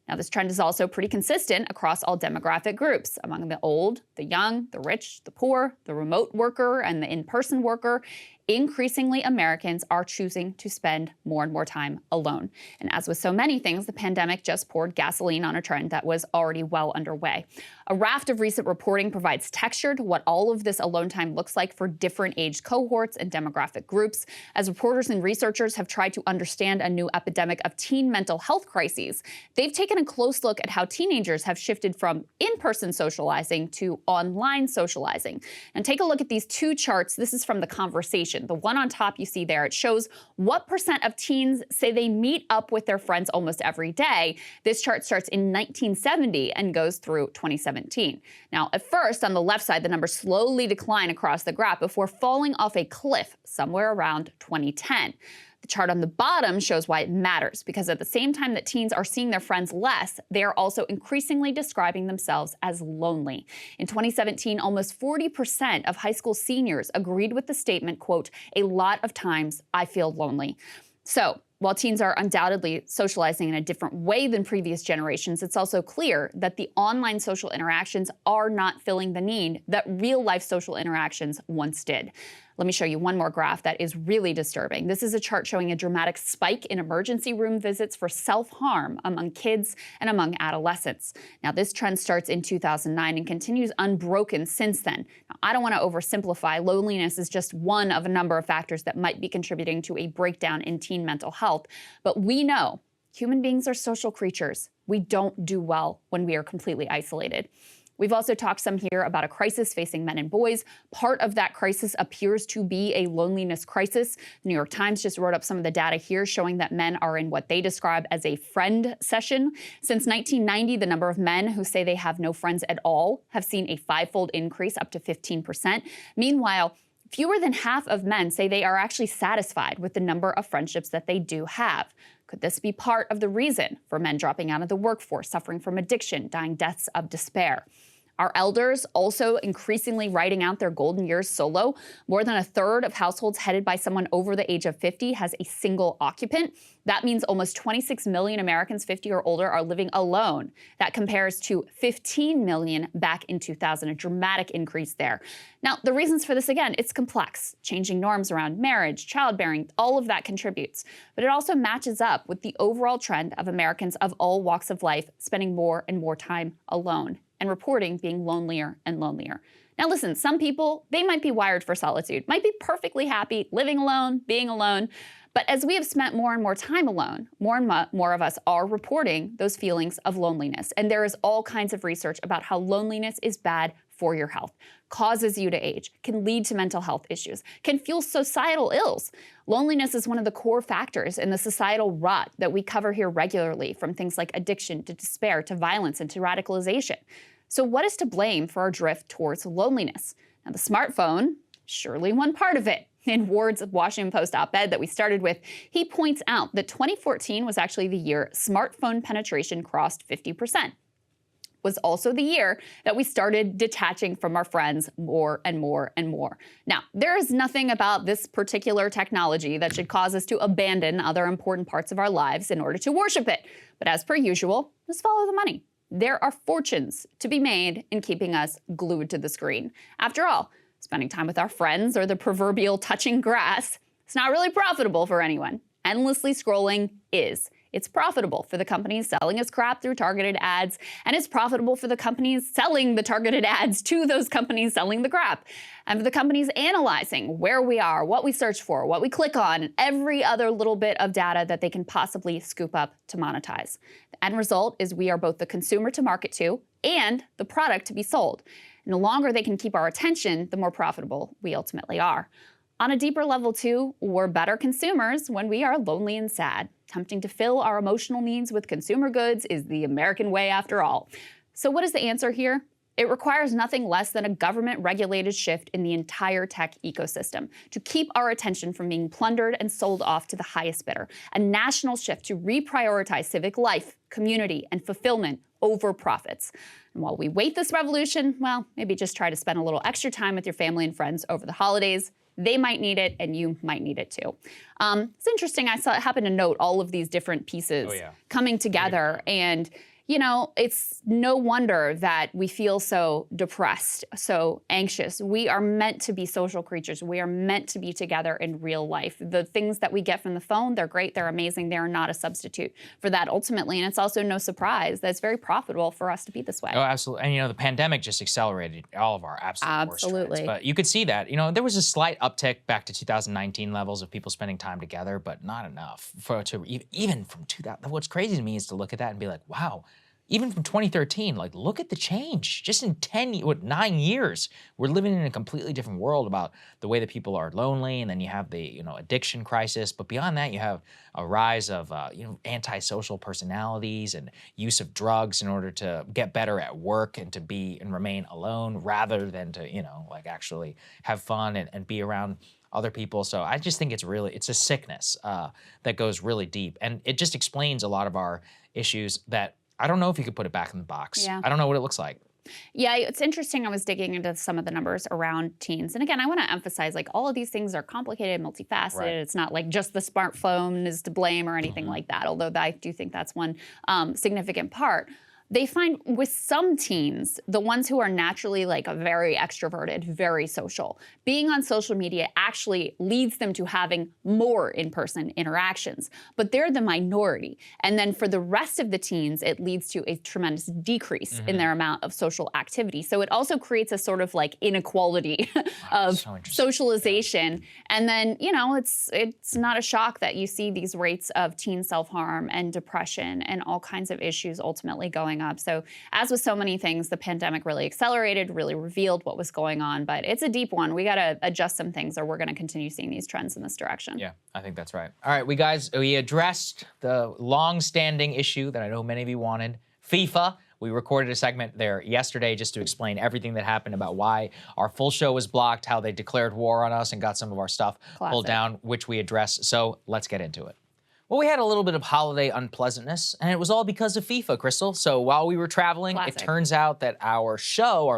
Now, this trend is also pretty consistent across all demographic groups, among the old, the young, the rich, the poor, the remote worker, and the in-person worker. Increasingly, Americans are choosing to spend more and more time alone. And as with so many things, the pandemic just poured gasoline on a trend that was already well underway. A raft of recent reporting provides texture to what all of this alone time looks like for different age cohorts and demographic groups, as reporters and researchers have tried to understand a new epidemic of teen mental health crises. They've taken a close look at how teenagers have shifted from in-person socializing to online socializing. And take a look at these two charts. This is from The Conversation. information. The one on top you see there, it shows what % of teens say they meet up with their friends almost every day. This chart starts in 1970 and goes through 2017. Now, at first, on the left side, the numbers slowly decline across the graph before falling off a cliff somewhere around 2010. The chart on the bottom shows why it matters, because at the same time that teens are seeing their friends less, they are also increasingly describing themselves as lonely. In 2017, almost 40% of high school seniors agreed with the statement, quote, "A lot of times I feel lonely." So, while teens are undoubtedly socializing in a different way than previous generations, it's also clear that the online social interactions are not filling the need that real-life social interactions once did. Let me show you one more graph that is really disturbing. This is a chart showing a dramatic spike in emergency room visits for self-harm among kids and among adolescents. Now, this trend starts in 2009 and continues unbroken since then. Now, I don't want to oversimplify. Loneliness is just one of a number of factors that might be contributing to a breakdown in teen mental health. But we know human beings are social creatures. We don't do well when we are completely isolated. We've also talked some here about a crisis facing men and boys. Part of that crisis appears to be a loneliness crisis. The New York Times just wrote up some of the data here showing that men are in what they describe as a friend session. Since 1990, the number of men who say they have no friends at all have seen a 5-fold increase, up to 15%. Meanwhile, fewer than half of men say they are actually satisfied with the number of friendships that they do have. Could this be part of the reason for men dropping out of the workforce, suffering from addiction, dying deaths of despair? Are elders also increasingly writing out their golden years solo? More than a third of households headed by someone over the age of 50 has a single occupant. That means almost 26 million Americans 50 or older are living alone. That compares to 15 million back in 2000, a dramatic increase there. Now, the reasons for this, again, it's complex. Changing norms around marriage, childbearing, all of that contributes. But it also matches up with the overall trend of Americans of all walks of life spending more and more time alone, and reporting being lonelier and lonelier. Now listen, some people, they might be wired for solitude, might be perfectly happy living alone, being alone, but as we have spent more and more time alone, more and more of us are reporting those feelings of loneliness. And there is all kinds of research about how loneliness is bad for your health, causes you to age, can lead to mental health issues, can fuel societal ills. Loneliness is one of the core factors in the societal rot that we cover here regularly, from things like addiction to despair to violence and to radicalization. So what is to blame for our drift towards loneliness? Now, the smartphone, surely one part of it. In Ward's Washington Post op-ed that we started with, he points out that 2014 was actually the year smartphone penetration crossed 50%. Was also the year that we started detaching from our friends more and more and more. Now, there is nothing about this particular technology that should cause us to abandon other important parts of our lives in order to worship it. But as per usual, just follow the money. There are fortunes to be made in keeping us glued to the screen. After all, spending time with our friends or the proverbial touching grass, it's not really profitable for anyone. Endlessly scrolling is. It's profitable for the companies selling us crap through targeted ads, and it's profitable for the companies selling the targeted ads to those companies selling the crap, and for the companies analyzing where we are, what we search for, what we click on, and every other little bit of data that they can possibly scoop up to monetize. The end result is we are both the consumer to market to and the product to be sold. And the longer they can keep our attention, the more profitable we ultimately are. On a deeper level, too, we're better consumers when we are lonely and sad. Attempting to fill our emotional needs with consumer goods is the American way after all. So what is the answer here? It requires nothing less than a government-regulated shift in the entire tech ecosystem to keep our attention from being plundered and sold off to the highest bidder. A national shift to reprioritize civic life, community, and fulfillment over profits. And while we wait this revolution, well, maybe just try to spend a little extra time with your family and friends over the holidays. They might need it, and you might need it too. It's interesting. I happened to note all of these different pieces coming together, and you know, it's no wonder that we feel so depressed, so anxious. We are meant to be social creatures. We are meant to be together in real life. The things that we get from the phone, they're great, they're amazing. They're not a substitute for that ultimately. And it's also no surprise that it's very profitable for us to be this way. Oh, absolutely. And you know, the pandemic just accelerated all of our absolute worst trends. But you could see that, you know, there was a slight uptick back to 2019 levels of people spending time together, but not enough even from 2000. What's crazy to me is to look at that and be like, wow, even from 2013, like look at the change. Just in 9 years, we're living in a completely different world about the way that people are lonely, and then you have the addiction crisis. But beyond that, you have a rise of antisocial personalities and use of drugs in order to get better at work and to be and remain alone rather than to like actually have fun and be around other people. So I just think it's a sickness that goes really deep, and it just explains a lot of our issues that I don't know if you could put it back in the box. Yeah. I don't know what it looks like. Yeah, it's interesting. I was digging into some of the numbers around teens. And again, I want to emphasize, like, all of these things are complicated, multifaceted. Right. It's not like just the smartphone is to blame or anything like that, although I do think that's one significant part. They find with some teens, the ones who are naturally like very extroverted, very social, being on social media actually leads them to having more in-person interactions. But they're the minority. And then for the rest of the teens, it leads to a tremendous decrease in their amount of social activity. So it also creates a sort of like inequality of socialization. And then, it's not a shock that you see these rates of teen self-harm and depression and all kinds of issues ultimately going up. So as with so many things, the pandemic really accelerated, really revealed what was going on, but it's a deep one. We got to adjust some things or we're going to continue seeing these trends in this direction. Yeah, I think that's right. All right, we addressed the long-standing issue that I know many of you wanted, FIFA. We recorded a segment there yesterday just to explain everything that happened about why our full show was blocked, how they declared war on us and got some of our stuff pulled down, which we addressed. So let's get into it. Well, we had a little bit of holiday unpleasantness, and it was all because of FIFA, Krystal. So while we were traveling, it turns out that our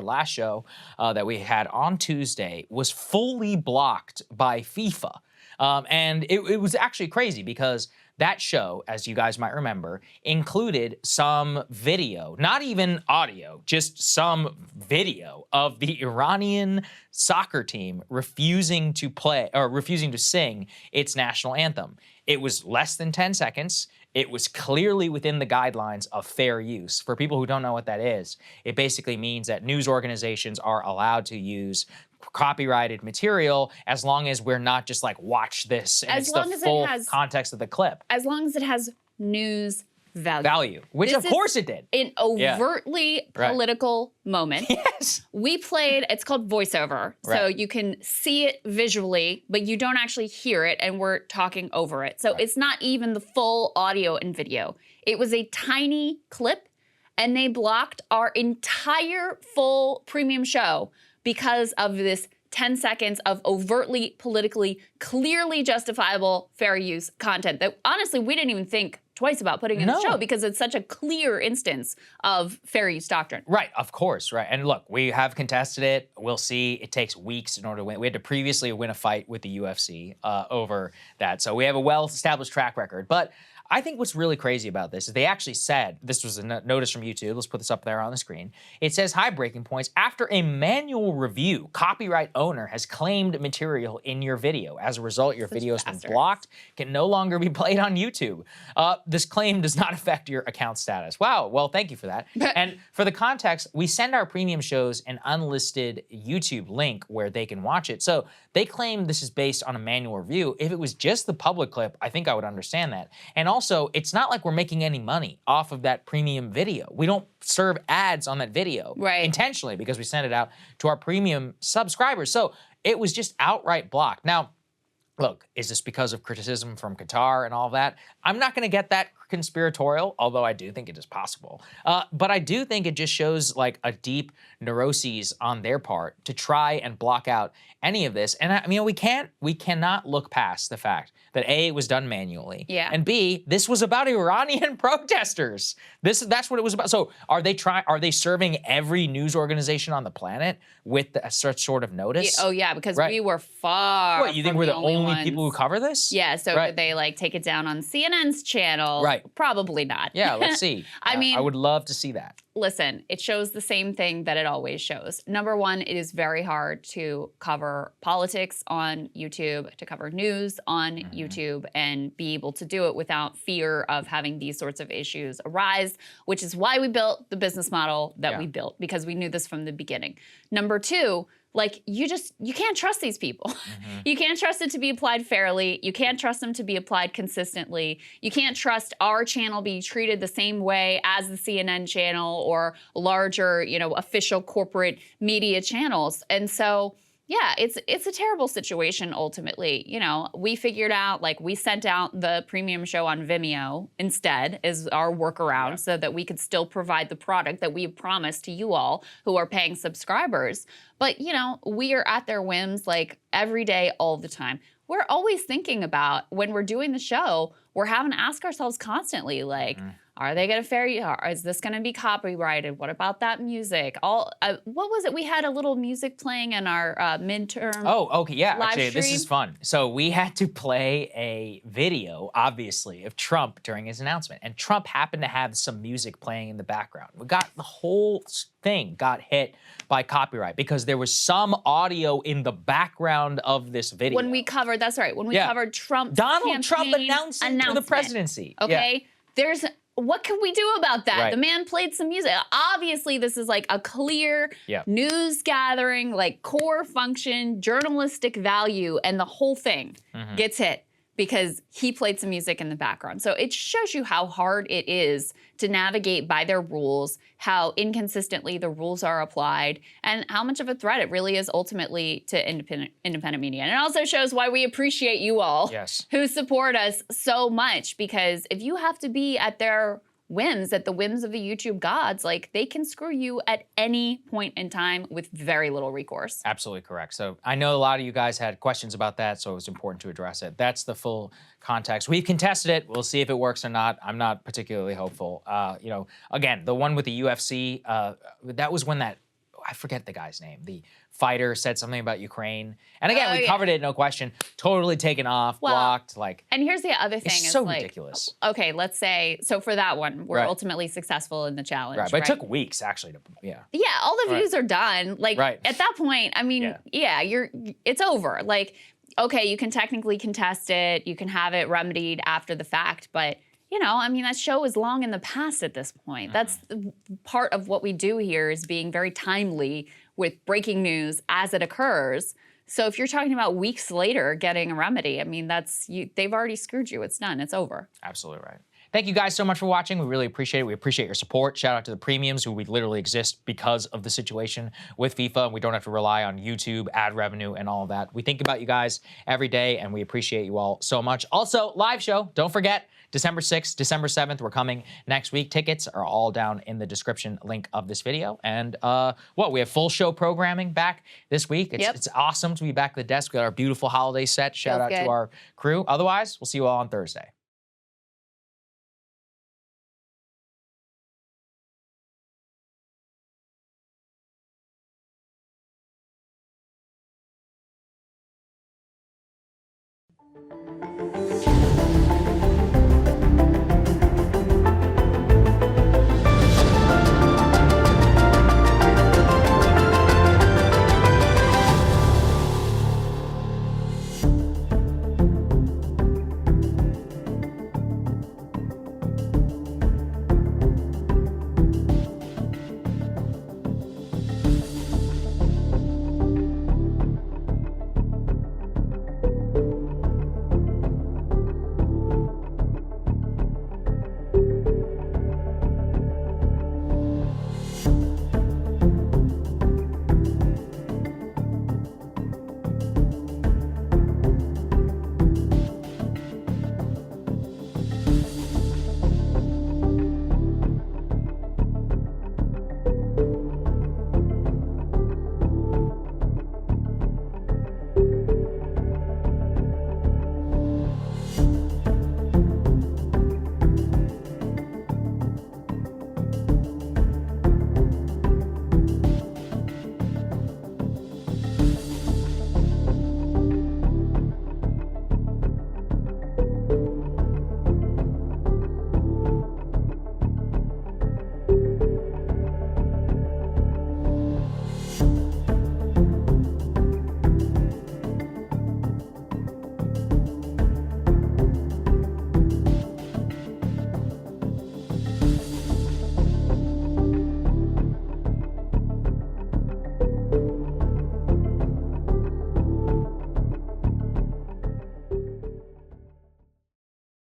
last show that we had on Tuesday was fully blocked by FIFA. And it was actually crazy because that show, as you guys might remember, included some video, not even audio, just some video of the Iranian soccer team refusing to sing its national anthem. It was less than 10 seconds. It was clearly within the guidelines of fair use. For people who don't know what that is, it basically means that news organizations are allowed to use copyrighted material as long as we're not just like, watch this, and it's the full context of the clip. As long as it has news value. Which of course it did. An overtly political moment. Yes. We played, it's called voiceover. So you can see it visually, but you don't actually hear it, and we're talking over it. So it's not even the full audio and video. It was a tiny clip, and they blocked our entire full premium show because of this 10 seconds of overtly politically, clearly justifiable fair use content that honestly we didn't even think twice about putting in the show because it's such a clear instance of fair use doctrine. Right, of course, right. And look, we have contested it. We'll see. It takes weeks in order to win. We had to previously win a fight with the UFC over that. So we have a well-established track record. But I think what's really crazy about this is they actually said, this was a notice from YouTube, let's put this up there on the screen. It says, hi, breaking points, after a manual review, copyright owner has claimed material in your video. As a result, your video has been blocked, can no longer be played on YouTube. This claim does not affect your account status. Wow, well, thank you for that. And for the context, we send our premium shows an unlisted YouTube link where they can watch it. So they claim this is based on a manual review. If it was just the public clip, I think I would understand that. And also, it's not like we're making any money off of that premium video. We don't serve ads on that video intentionally because we send it out to our premium subscribers. So it was just outright blocked. Now, look, is this because of criticism from Qatar and all that? I'm not going to get that conspiratorial, although I do think it is possible. But I do think it just shows like a deep neuroses on their part to try and block out any of this. And I mean, we cannot look past the fact that A, it was done manually, and B, this was about Iranian protesters. That's what it was about. So are they serving every news organization on the planet with such sort of notice? Oh yeah, because we were far. What, you think we're the only people who cover this? Yeah. So did they like take it down on CNN's channel? Right. Probably not. Yeah. Let's see. I mean, I would love to see that. Listen, it shows the same thing that it always shows. Number one, it is very hard to cover politics on YouTube, to cover news on YouTube, and be able to do it without fear of having these sorts of issues arise, which is why we built the business model that we built, because we knew this from the beginning. Number two, like you can't trust these people. You can't trust it to be applied fairly. You can't trust them to be applied consistently. You can't trust our channel be treated the same way as the CNN channel or larger, official corporate media channels. And so, yeah, it's a terrible situation ultimately. We figured out, like, we sent out the premium show on Vimeo instead as our workaround so that we could still provide the product that we promised to you all who are paying subscribers. But, we are at their whims, like, every day, all the time. We're always thinking about, when we're doing the show, we're having to ask ourselves constantly, like, are they going to is this going to be copyrighted? What about that music? What was it? We had a little music playing in our midterm. Oh, okay, yeah. live Actually, this stream. is fun. So we had to play a video, obviously, of Trump during his announcement, and Trump happened to have some music playing in the background. We got the whole thing got hit by copyright because there was some audio in the background of this video. When we covered, that's right. When we covered Trump's Donald Trump campaign announcing for the presidency. Okay, what can we do about that? Right. The man played some music. Obviously, this is like a clear news gathering, like core function, journalistic value, and the whole thing gets hit because he played some music in the background. So it shows you how hard it is to navigate by their rules, how inconsistently the rules are applied, and how much of a threat it really is ultimately to independent media. And it also shows why we appreciate you all who support us so much, because if you have to be at their whims, at the whims of the YouTube gods, like, they can screw you at any point in time with very little recourse. Absolutely correct. So I know a lot of you guys had questions about that, so it was important to address it. That's the full context. We've contested it. We'll see if it works or not. I'm not particularly hopeful. Again, the one with the UFC, that was when I forget the guy's name. The fighter said something about Ukraine. And again, we covered it, no question. Totally taken off, blocked. And here's the other thing. It's so ridiculous. Okay, let's say, so for that one, we're ultimately successful in the challenge. Right, but it took weeks, actually. Yeah, all the views are done. Like, at that point, I mean, it's over. Like, okay, you can technically contest it. You can have it remedied after the fact, but that show is long in the past at this point. That's part of what we do here, is being very timely with breaking news as it occurs. So if you're talking about weeks later getting a remedy, I mean, they've already screwed you. It's done. It's over. Absolutely right. Thank you guys so much for watching. We really appreciate it. We appreciate your support. Shout out to the premiums, who we literally exist because of the situation with FIFA, and we don't have to rely on YouTube, ad revenue, and all of that. We think about you guys every day, and we appreciate you all so much. Also, live show, don't forget, December 6th, December 7th, we're coming next week. Tickets are all down in the description link of this video. And we have full show programming back this week. It's awesome to be back at the desk. We got our beautiful holiday set. Shout out to our crew. Otherwise, we'll see you all on Thursday.